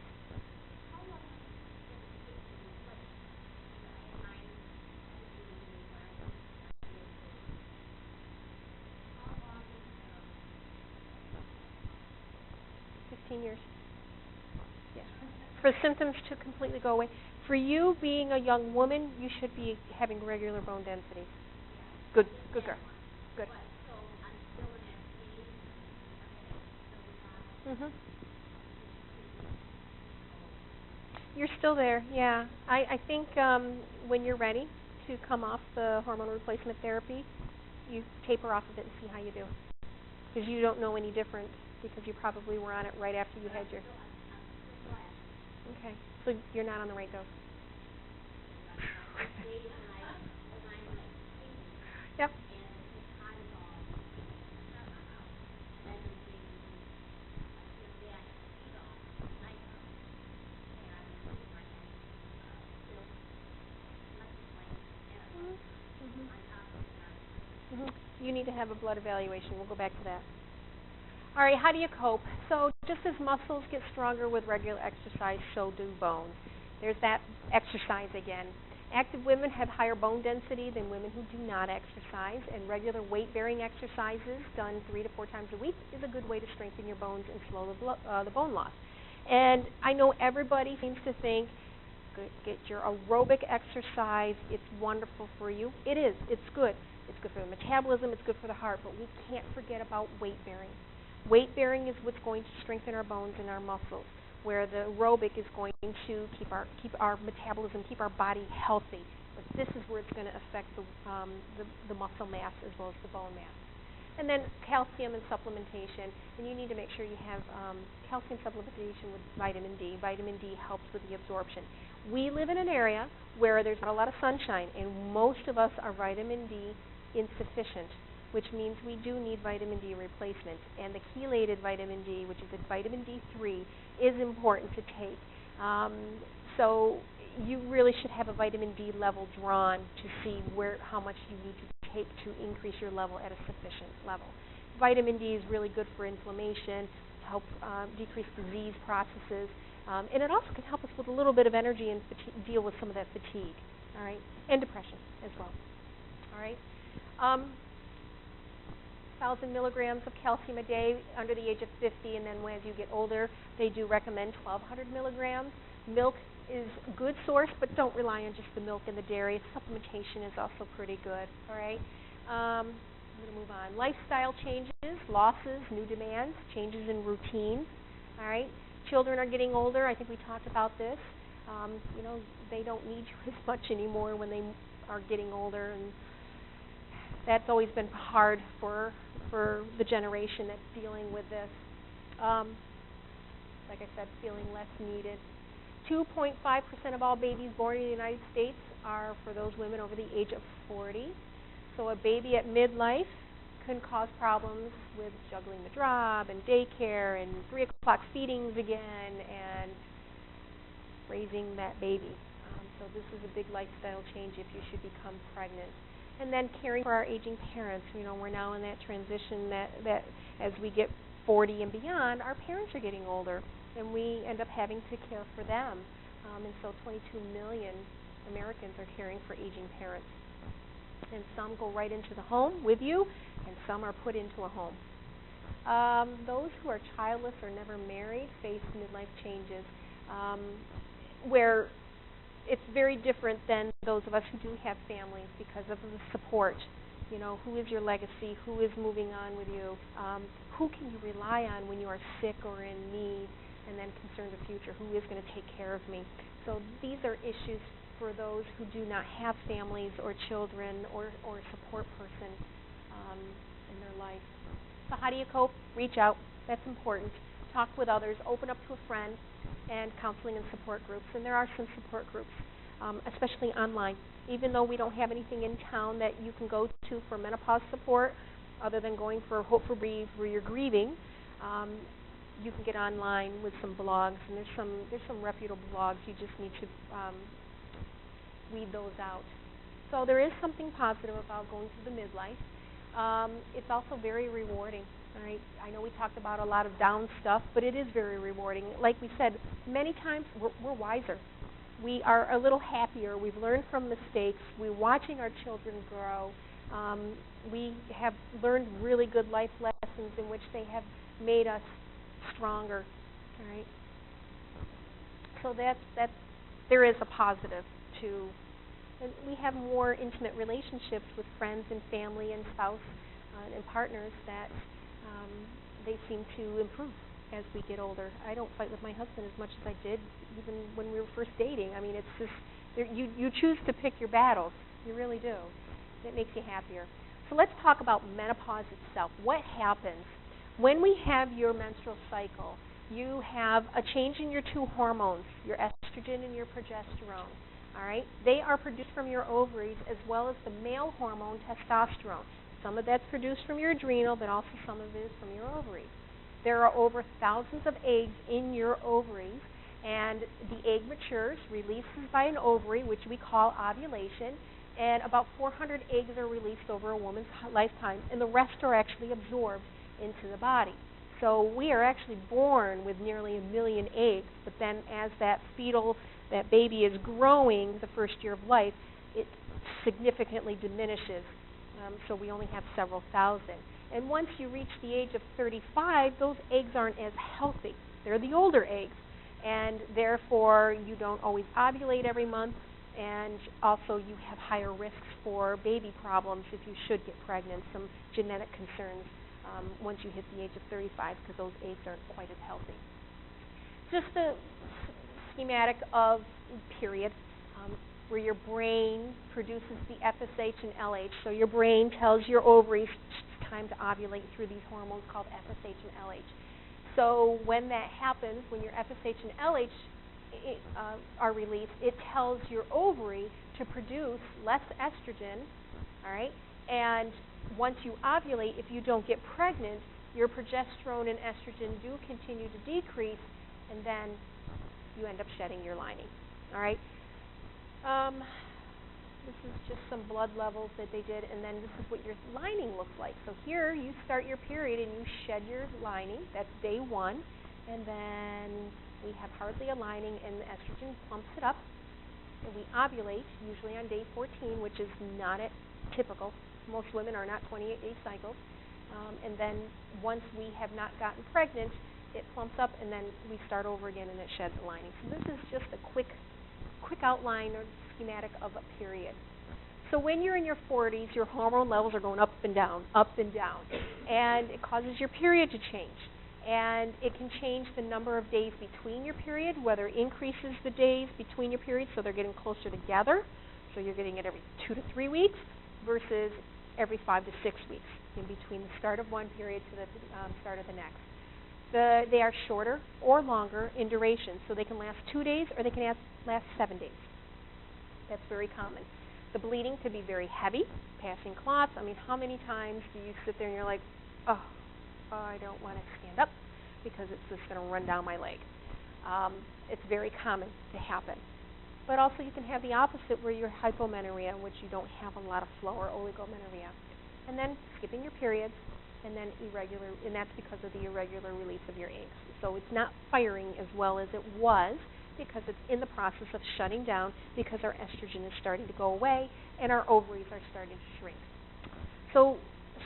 15 years. Yeah. For symptoms to completely go away. For you being a young woman, you should be having regular bone density. Good girl. Good. Mhm. You're still there, yeah. I think when you're ready to come off the hormone replacement therapy, you taper off of it and see how you do. Because you don't know any different, because you probably were on it right after you had your... Okay, so you're not on the right dose. Yep. You need to have a blood evaluation. We'll go back to that. All right, how do you cope? So just as muscles get stronger with regular exercise, so do bones. There's that exercise again. Active women have higher bone density than women who do not exercise, and regular weight-bearing exercises done 3 to 4 times a week is a good way to strengthen your bones and slow the bone loss. And I know everybody seems to think, get your aerobic exercise, it's wonderful for you. It is. It's good. It's good for the metabolism. It's good for the heart. But we can't forget about weight-bearing. Weight-bearing is what's going to strengthen our bones and our muscles, where the aerobic is going to keep our metabolism, keep our body healthy. But this is where it's going to affect the muscle mass as well as the bone mass. And then calcium and supplementation, and you need to make sure you have calcium supplementation with vitamin D. Vitamin D helps with the absorption. We live in an area where there's not a lot of sunshine, and most of us are vitamin D insufficient, which means we do need vitamin D replacement. And the chelated vitamin D, which is a vitamin D3, is important to take. So you really should have a vitamin D level drawn to see how much you need to take to increase your level at a sufficient level. Vitamin D is really good for inflammation, to help decrease disease processes, and it also can help us with a little bit of energy and deal with some of that fatigue, all right, and depression as well, all right. 1,000 milligrams of calcium a day under the age of 50, and then as you get older, they do recommend 1,200 milligrams. Milk is a good source, but don't rely on just the milk and the dairy. Supplementation is also pretty good, all right? I'm going to move on. Lifestyle changes, losses, new demands, changes in routine, all right? Children are getting older. I think we talked about this. You know, they don't need you as much anymore when they are getting older, and that's always been hard for the generation that's dealing with this. Like I said, feeling less needed. 2.5% of all babies born in the United States are for those women over the age of 40. So a baby at midlife can cause problems with juggling the job and daycare and 3 o'clock feedings again and raising that baby. So this is a big lifestyle change if you should become pregnant. And then caring for our aging parents. You know, we're now in that transition that as we get 40 and beyond, our parents are getting older, and we end up having to care for them. And so 22 million Americans are caring for aging parents. And some go right into the home with you, and some are put into a home. Those who are childless or never married face midlife changes. where it's very different than those of us who do have families because of the support. You know, who is your legacy? Who is moving on with you? Who can you rely on when you are sick or in need and then concerned the future? Who is going to take care of me? So these are issues for those who do not have families or children or a support person in their life. So how do you cope? Reach out. That's important. Talk with others. Open up to a friend, and counseling and support groups. And there are some support groups, especially online. Even though we don't have anything in town that you can go to for menopause support, other than going for Hope for Breathe where you're grieving, you can get online with some blogs, and there's some reputable blogs. You just need to weed those out. So there is something positive about going through the midlife. It's also very rewarding. All right? I know we talked about a lot of down stuff, but it is very rewarding. Like we said, many times we're wiser. We are a little happier. We've learned from mistakes. We're watching our children grow. We have learned really good life lessons in which they have made us stronger. All right? So that's there is a positive to. And we have more intimate relationships with friends and family and spouse and partners that they seem to improve as we get older. I don't fight with my husband as much as I did even when we were first dating. I mean, it's just you choose to pick your battles. You really do. It makes you happier. So let's talk about menopause itself. What happens when we have your menstrual cycle? You have a change in your two hormones, your estrogen and your progesterone. All right? They are produced from your ovaries as well as the male hormone testosterone. Some of that's produced from your adrenal, but also some of it is from your ovaries. There are over thousands of eggs in your ovaries, and the egg matures, releases by an ovary, which we call ovulation, and about 400 eggs are released over a woman's lifetime, and the rest are actually absorbed into the body. So we are actually born with nearly 1 million eggs, but then as that baby is growing the first year of life, it significantly diminishes. So we only have several thousand. And once you reach the age of 35, those eggs aren't as healthy. They're the older eggs, and therefore you don't always ovulate every month, and also you have higher risks for baby problems if you should get pregnant, some genetic concerns once you hit the age of 35 because those eggs aren't quite as healthy. Just a schematic of period. Where your brain produces the FSH and LH. So your brain tells your ovaries it's time to ovulate through these hormones called FSH and LH. So when that happens, when your FSH and LH are released, it tells your ovary to produce less estrogen, all right? And once you ovulate, if you don't get pregnant, your progesterone and estrogen do continue to decrease, and then you end up shedding your lining, all right? This is just some blood levels that they did, and then this is what your lining looks like. So here you start your period and you shed your lining. That's day 1. And then we have hardly a lining, and the estrogen pumps it up. And we ovulate, usually on day 14, which is not typical. Most women are not 28-day cycles. And then once we have not gotten pregnant, it plumps up, and then we start over again, and it sheds the lining. So this is just a quick outline or schematic of a period. So when you're in your 40s, your hormone levels are going up and down, and it causes your period to change. And it can change the number of days between your period, whether it increases the days between your periods so they're getting closer together, so you're getting it every 2 to 3 weeks, versus every 5 to 6 weeks in between the start of one period to the start of the next. They are shorter or longer in duration, so they can last 2 days or they can last 7 days. That's very common. The bleeding could be very heavy, passing clots. I mean, how many times do you sit there and you're like, oh, I don't want to stand up because it's just going to run down my leg. It's very common to happen. But also you can have the opposite where you're hypomenorrhea, in which you don't have a lot of flow, or oligomenorrhea. And then skipping your periods, and then irregular, and that's because of the irregular release of your eggs. So it's not firing as well as it was because it's in the process of shutting down because our estrogen is starting to go away and our ovaries are starting to shrink. So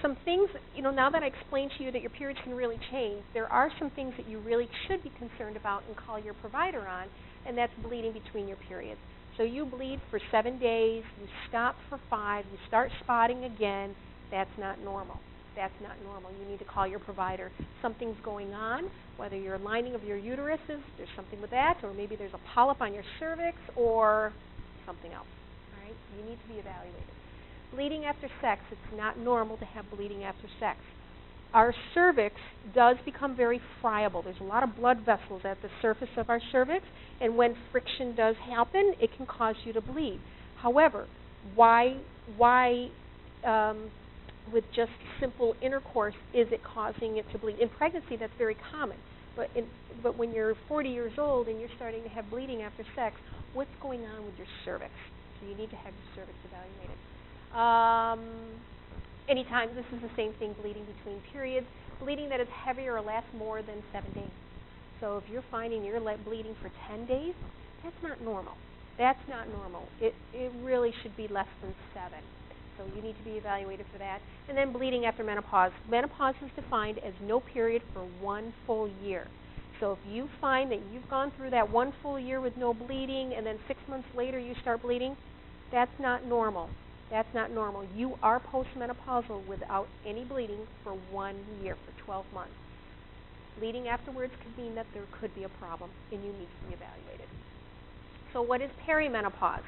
some things, now that I explained to you that your periods can really change, there are some things that you really should be concerned about and call your provider on, and that's bleeding between your periods. So you bleed for 7 days, you stop for 5, you start spotting again. That's not normal. That's not normal. You need to call your provider. Something's going on, whether your lining of your uterus is, there's something with that, or maybe there's a polyp on your cervix or something else. All right? You need to be evaluated. Bleeding after sex, it's not normal to have bleeding after sex. Our cervix does become very friable. There's a lot of blood vessels at the surface of our cervix, and when friction does happen, it can cause you to bleed. However, why with just simple intercourse is it causing it to bleed? In pregnancy, that's very common. But when you're 40 years old and you're starting to have bleeding after sex, what's going on with your cervix? So you need to have your cervix evaluated. Anytime, this is the same thing, bleeding between periods. Bleeding that is heavier or lasts more than 7 days. So if you're finding you're bleeding for 10 days, that's not normal. That's not normal. It really should be less than 7. So you need to be evaluated for that. And then bleeding after menopause. Menopause is defined as no period for 1 full year. So if you find that you've gone through that 1 full year with no bleeding and then 6 months later you start bleeding, that's not normal. That's not normal. You are postmenopausal without any bleeding for 1 year, for 12 months. Bleeding afterwards could mean that there could be a problem and you need to be evaluated. So what is perimenopause?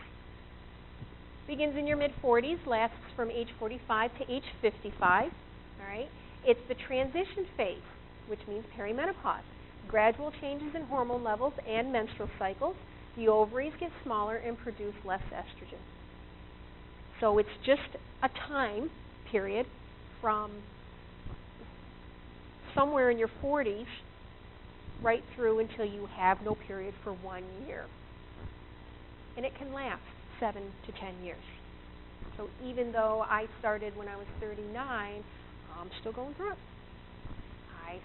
Begins in your mid-40s, lasts from age 45 to age 55. All right? It's the transition phase, which means perimenopause. Gradual changes in hormone levels and menstrual cycles. The ovaries get smaller and produce less estrogen. So it's just a time period from somewhere in your 40s right through until you have no period for 1 year. And it can last 7 to 10 years. So even though I started when I was 39, I'm still going through it. I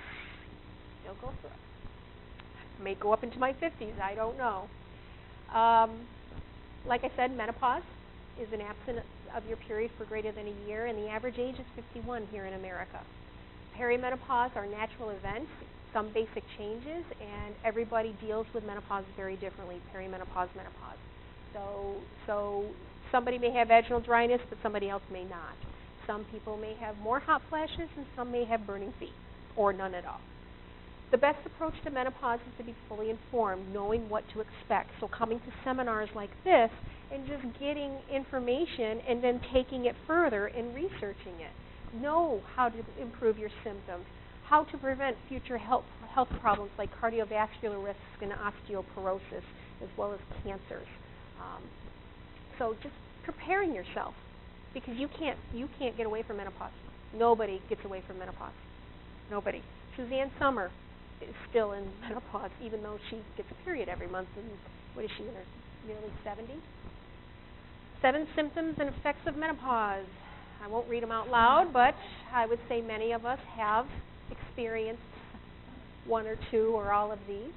still go through it. May go up into my 50s, I don't know. Like I said, menopause is an absence of your period for greater than a year, and the average age is 51 here in America. Perimenopause are natural events, some basic changes, and everybody deals with menopause very differently, perimenopause, menopause. So somebody may have vaginal dryness, but somebody else may not. Some people may have more hot flashes, and some may have burning feet, or none at all. The best approach to menopause is to be fully informed, knowing what to expect. So coming to seminars like this and just getting information and then taking it further and researching it. Know how to improve your symptoms, how to prevent future health problems like cardiovascular risks and osteoporosis, as well as cancers. So just preparing yourself, because you can't get away from menopause. Nobody gets away from menopause. Nobody. Suzanne Sommer is still in menopause, even though she gets a period every month. And what is she, in her nearly 70s? 7 symptoms and effects of menopause. I won't read them out loud, but I would say many of us have experienced 1 or 2 or all of these.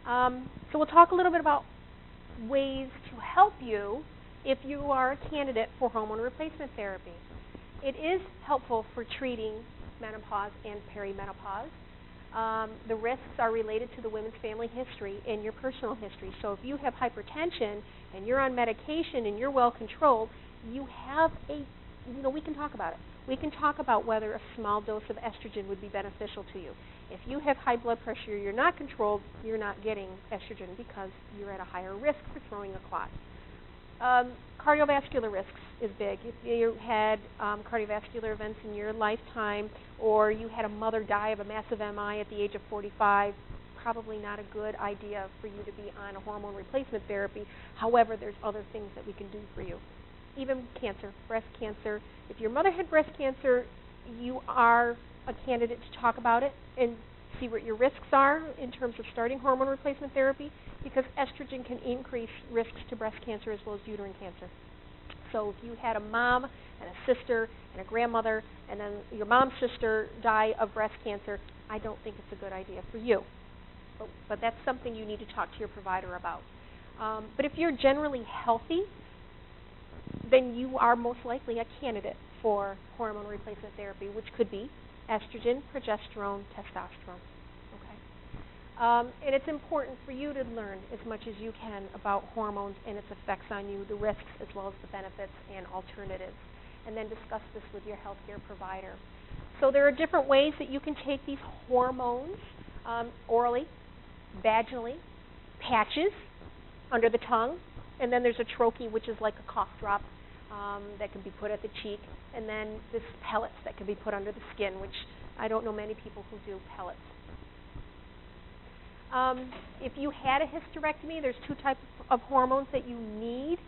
So we'll talk a little bit about ways to help you if you are a candidate for hormone replacement therapy. It is helpful for treating menopause and perimenopause. The risks are related to the women's family history and your personal history. So if you have hypertension and you're on medication and you're well controlled, you have we can talk about it. We can talk about whether a small dose of estrogen would be beneficial to you. If you have high blood pressure, you're not controlled, you're not getting estrogen because you're at a higher risk for throwing a clot. Cardiovascular risks is big. If you had cardiovascular events in your lifetime, or you had a mother die of a massive MI at the age of 45, probably not a good idea for you to be on a hormone replacement therapy. However, there's other things that we can do for you. Even cancer, breast cancer. If your mother had breast cancer, you are a candidate to talk about it and see what your risks are in terms of starting hormone replacement therapy, because estrogen can increase risks to breast cancer as well as uterine cancer. So if you had a mom and a sister and a grandmother and then your mom's sister die of breast cancer, I don't think it's a good idea for you. But that's something you need to talk to your provider about. But if you're generally healthy, then you are most likely a candidate for hormone replacement therapy, which could be estrogen, progesterone, testosterone. Okay, and it's important for you to learn as much as you can about hormones and its effects on you, the risks as well as the benefits and alternatives, and then discuss this with your healthcare provider. So there are different ways that you can take these hormones orally, vaginally, patches under the tongue, and then there's a troche, which is like a cough drop that can be put at the cheek, and then this pellets that can be put under the skin, which I don't know many people who do pellets. If you had a hysterectomy, there's two types of hormones that you need.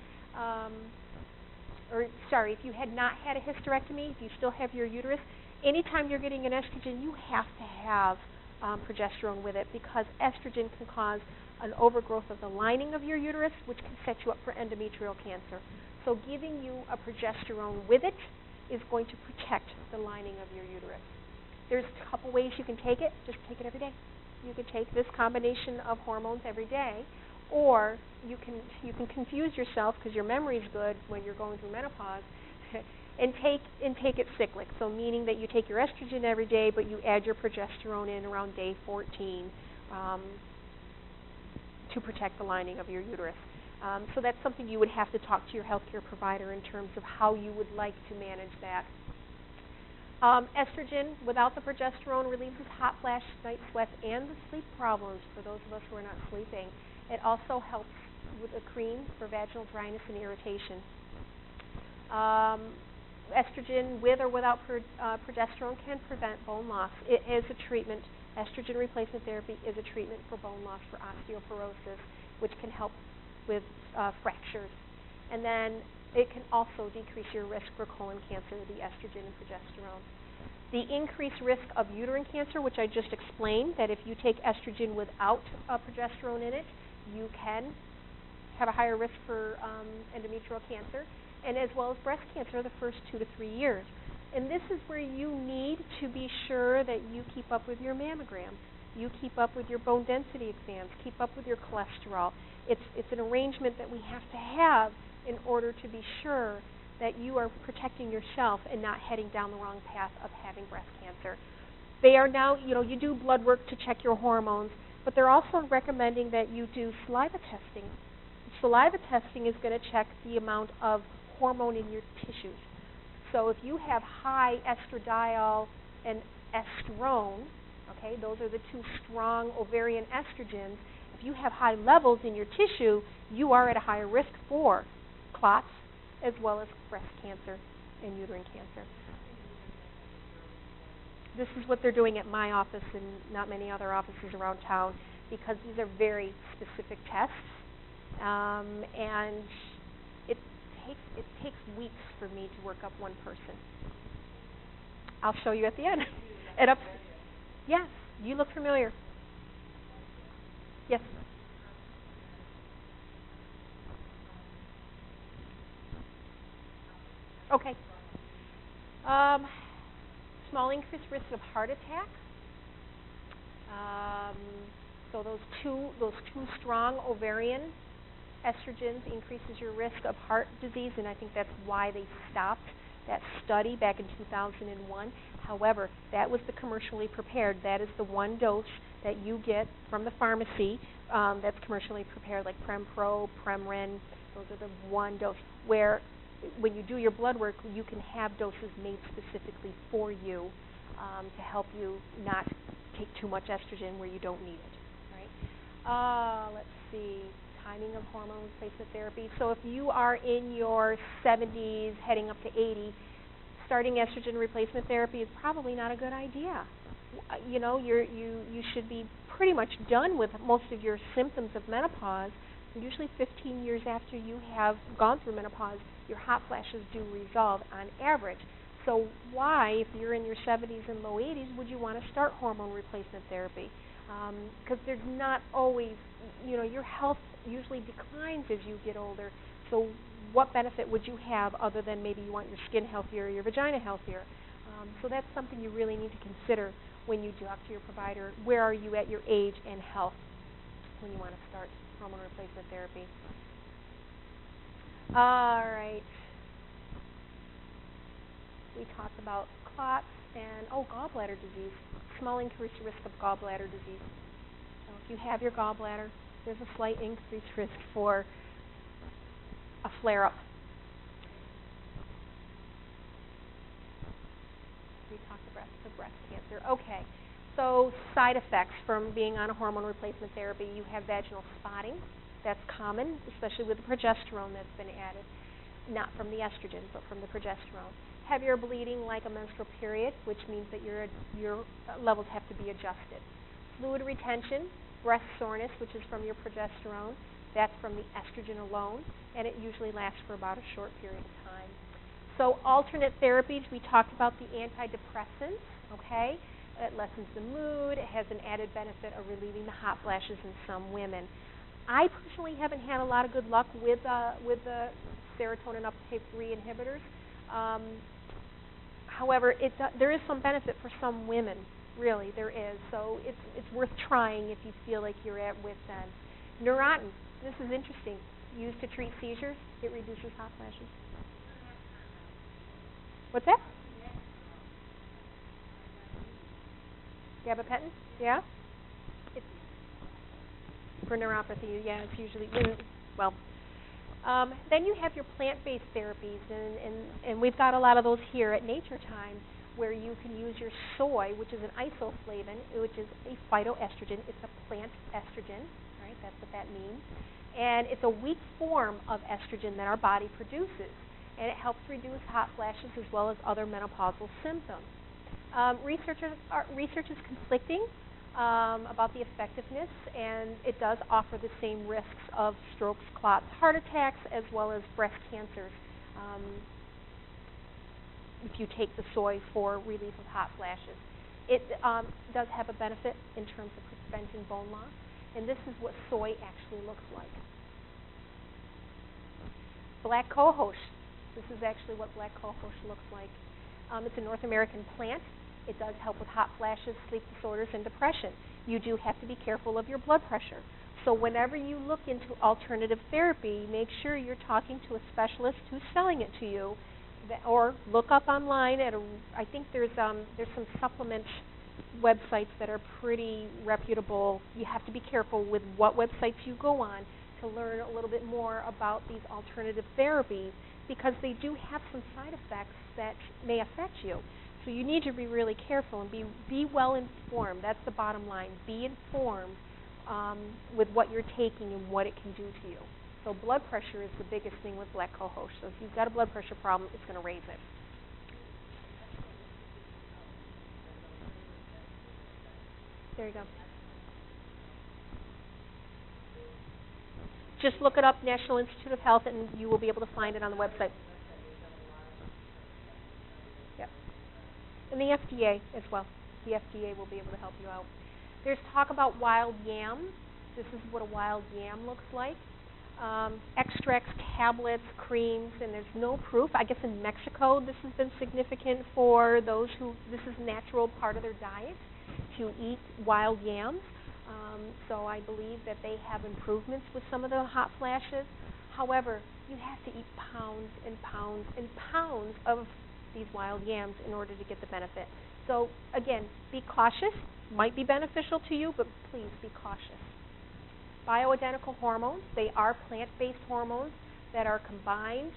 If you had not had a hysterectomy, if you still have your uterus, anytime you're getting an estrogen, you have to have progesterone with it, because estrogen can cause an overgrowth of the lining of your uterus, which can set you up for endometrial cancer. So giving you a progesterone with it is going to protect the lining of your uterus. There's a couple ways you can take it. Just take it every day. You can take this combination of hormones every day, or you can confuse yourself because your memory's good when you're going through menopause, and take it cyclic. So meaning that you take your estrogen every day, but you add your progesterone in around day 14 to protect the lining of your uterus. So that's something you would have to talk to your healthcare provider in terms of how you would like to manage that. Estrogen without the progesterone relieves hot flashes, night sweats, and the sleep problems for those of us who are not sleeping. It also helps with a cream for vaginal dryness and irritation. Estrogen with or without progesterone can prevent bone loss. It is a treatment. Estrogen replacement therapy is a treatment for bone loss, for osteoporosis, which can help with fractures. And then it can also decrease your risk for colon cancer, the estrogen and progesterone. The increased risk of uterine cancer, which I just explained, that if you take estrogen without progesterone in it, you can have a higher risk for endometrial cancer, and as well as breast cancer the first 2 to 3 years. And this is where you need to be sure that you keep up with your mammogram, you keep up with your bone density exams, keep up with your cholesterol. It's an arrangement that we have to have in order to be sure that you are protecting yourself and not heading down the wrong path of having breast cancer. They are now, you do blood work to check your hormones, but they're also recommending that you do saliva testing. Saliva testing is going to check the amount of hormone in your tissues. So if you have high estradiol and estrone, okay, those are the two strong ovarian estrogens, if you have high levels in your tissue, you are at a higher risk for clots as well as breast cancer and uterine cancer. This is what they're doing at my office and not many other offices around town, because these are very specific tests, and it takes weeks for me to work up one person. I'll show you at the end. Yes, you look familiar. Yes. Okay. Small increased risk of heart attack. So those two strong ovarian estrogens increases your risk of heart disease, and I think that's why they stopped that study back in 2001. However, that was the commercially prepared. That is the one dose that you get from the pharmacy that's commercially prepared, like Prempro, Premrin. Those are the one dose where when you do your blood work, you can have doses made specifically for you to help you not take too much estrogen where you don't need it. Right? Let's see. Timing of hormone replacement therapy. So if you are in your 70s, heading up to 80, starting estrogen replacement therapy is probably not a good idea. You should be pretty much done with most of your symptoms of menopause. Usually 15 years after you have gone through menopause, your hot flashes do resolve on average. So why, if you're in your 70s and low 80s, would you want to start hormone replacement therapy? Because there's not always, your health usually declines as you get older. So what benefit would you have other than maybe you want your skin healthier or your vagina healthier? So that's something you really need to consider when you talk to your provider. Where are you at your age and health when you want to start hormone replacement therapy? All right. We talked about clots and, gallbladder disease. Small increased risk of gallbladder disease. So if you have your gallbladder, there's a slight increased risk for a flare-up. We talked about the breast cancer. Okay, so side effects from being on a hormone replacement therapy. You have vaginal spotting. That's common, especially with the progesterone that's been added. Not from the estrogen, but from the progesterone. Heavier bleeding like a menstrual period, which means that your levels have to be adjusted. Fluid retention, breast soreness, which is from your progesterone. That's from the estrogen alone, and it usually lasts for about a short period of time. So alternate therapies, we talked about the antidepressants, okay? It lessens the mood. It has an added benefit of relieving the hot flashes in some women. I personally haven't had a lot of good luck with the serotonin uptake 3 inhibitors. However, there is some benefit for some women. Really, there is. So it's worth trying if you feel like you're at wit's end. Neurontin. This is interesting. Used to treat seizures, it reduces hot flashes. What's that? Gabapentin? Yeah. It's for neuropathy. Yeah, it's usually well. Then you have your plant-based therapies, and we've got a lot of those here at Natur-Tyme, where you can use your soy, which is an isoflavone, which is a phytoestrogen. It's a plant estrogen, right? That's what that means. And it's a weak form of estrogen that our body produces, and it helps reduce hot flashes as well as other menopausal symptoms. Research is conflicting about the effectiveness, and it does offer the same risks of strokes, clots, heart attacks, as well as breast cancers if you take the soy for relief of hot flashes. It does have a benefit in terms of preventing bone loss, and this is what soy actually looks like. Black cohosh. This is actually what black cohosh looks like. It's a North American plant. It does help with hot flashes, sleep disorders, and depression. You do have to be careful of your blood pressure. So whenever you look into alternative therapy, make sure you're talking to a specialist who's selling it to you, or look up online at I think there's some supplement websites that are pretty reputable. You have to be careful with what websites you go on to learn a little bit more about these alternative therapies, because they do have some side effects that may affect you. So you need to be really careful and be well informed. That's the bottom line. Be informed with what you're taking and what it can do to you. So blood pressure is the biggest thing with black cohosh. So if you've got a blood pressure problem, it's going to raise it. There you go. Just look it up, National Institute of Health, and you will be able to find it on the website. Yep. And the FDA as well. The FDA will be able to help you out. There's talk about wild yams. This is what a wild yam looks like. Extracts, tablets, creams, and there's no proof. I guess in Mexico this has been significant for those who, this is a natural part of their diet to eat wild yams. So I believe that they have improvements with some of the hot flashes. However, you have to eat pounds and pounds and pounds of these wild yams in order to get the benefit. So again, be cautious. Might be beneficial to you, but please be cautious. Bioidentical hormones, they are plant-based hormones that are combined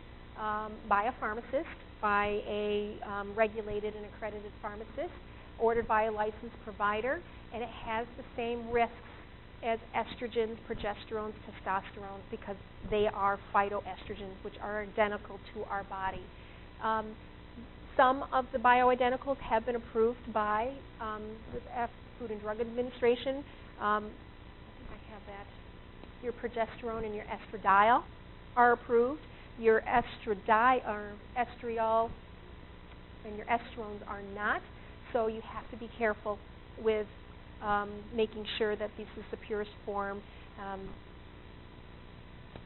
by a pharmacist, by a regulated and accredited pharmacist, ordered by a licensed provider, and it has the same risks as estrogens, progesterones, testosterones, because they are phytoestrogens, which are identical to our body. Some of the bioidenticals have been approved by the Food and Drug Administration. I think I have that. Your progesterone and your estradiol are approved. Your estriol and your estrogens are not. So you have to be careful with making sure that this is the purest form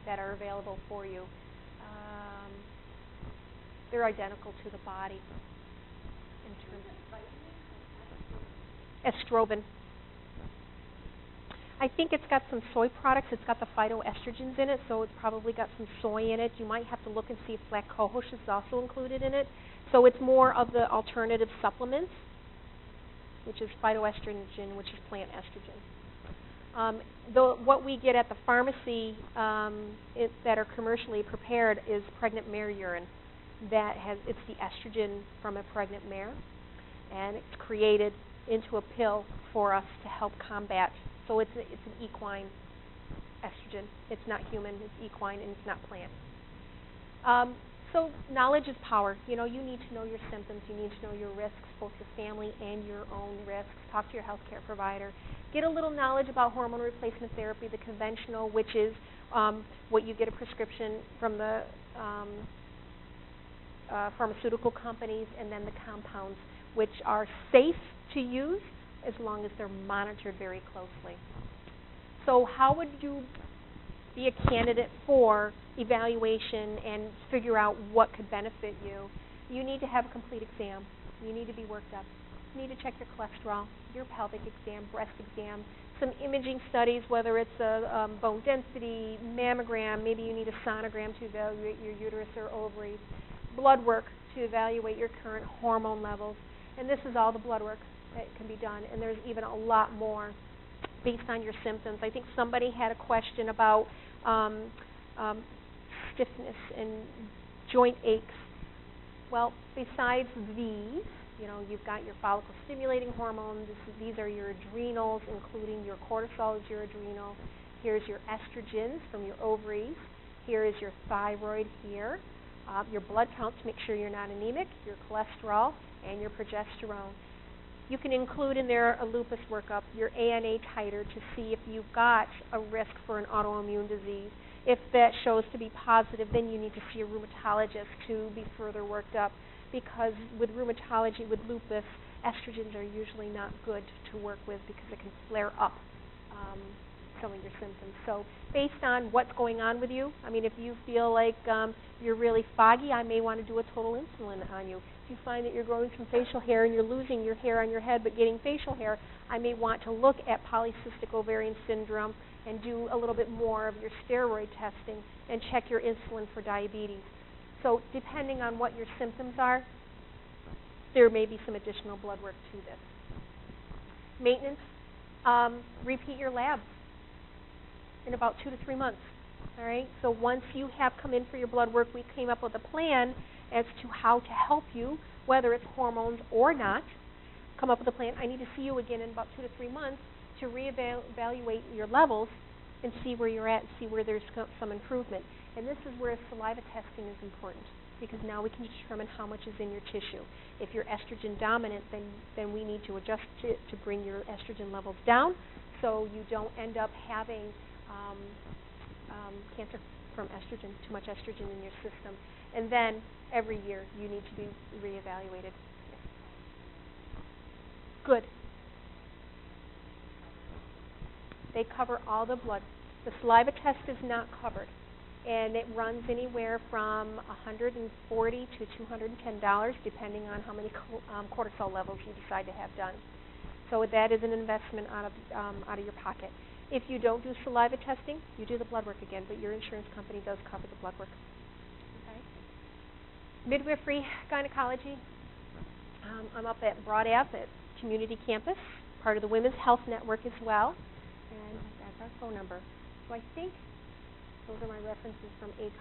that are available for you. They're identical to the body in terms of estrogen. I think it's got some soy products. It's got the phytoestrogens in it, so it's probably got some soy in it. You might have to look and see if black cohosh is also included in it So it's more of the alternative supplements, which is phytoestrogen, which is plant estrogen. What we get at the pharmacy that are commercially prepared is pregnant mare urine. It's the estrogen from a pregnant mare, and it's created into a pill for us to help combat. So it's an equine estrogen. It's not human, it's equine, and it's not plant. So knowledge is power. You need to know your symptoms. You need to know your risks, both your family and your own risks. Talk to your healthcare provider. Get a little knowledge about hormone replacement therapy, the conventional, which is what you get a prescription from the pharmaceutical companies, and then the compounds, which are safe to use as long as they're monitored very closely. So how would you be a candidate for evaluation and figure out what could benefit you? You need to have a complete exam. You need to be worked up. You need to check your cholesterol, your pelvic exam, breast exam, some imaging studies, whether it's a bone density, mammogram, maybe you need a sonogram to evaluate your uterus or ovaries, blood work to evaluate your current hormone levels. And this is all the blood work that can be done, and there's even a lot more based on your symptoms. I think somebody had a question about stiffness and joint aches. Well, besides these, you've got your follicle-stimulating hormones. These are your adrenals, including your cortisol is your adrenal. Here's your estrogens from your ovaries. Here is your thyroid here. Your blood count to make sure you're not anemic, your cholesterol, and your progesterone. You can include in there a lupus workup, your ANA titer to see if you've got a risk for an autoimmune disease. If that shows to be positive, then you need to see a rheumatologist to be further worked up, because with rheumatology, with lupus, estrogens are usually not good to work with because it can flare up some of your symptoms. So based on what's going on with you, if you feel like you're really foggy, I may want to do a total insulin on you. If you find that you're growing some facial hair and you're losing your hair on your head but getting facial hair, I may want to look at polycystic ovarian syndrome and do a little bit more of your steroid testing and check your insulin for diabetes. So depending on what your symptoms are, there may be some additional blood work to this. Maintenance, repeat your labs in about 2 to 3 months. All right. So once you have come in for your blood work, we came up with a plan as to how to help you, whether it's hormones or not. Come up with a plan. I need to see you again in about 2 to 3 months to reevaluate your levels and see where you're at and see where there's some improvement. And this is where saliva testing is important, because now we can determine how much is in your tissue. If you're estrogen dominant, then we need to adjust it to bring your estrogen levels down so you don't end up having cancer from estrogen, too much estrogen in your system. And then every year you need to be reevaluated. Good. They cover all the blood. The saliva test is not covered, and it runs anywhere from $140 to $210, depending on how many cortisol levels you decide to have done. So that is an investment out of your pocket. If you don't do saliva testing, you do the blood work again, but your insurance company does cover the blood work. Okay. Midwifery, gynecology. I'm up at Broad Ave at Community Campus, part of the Women's Health Network as well. And that's our phone number. So I think those are my references from ACOM.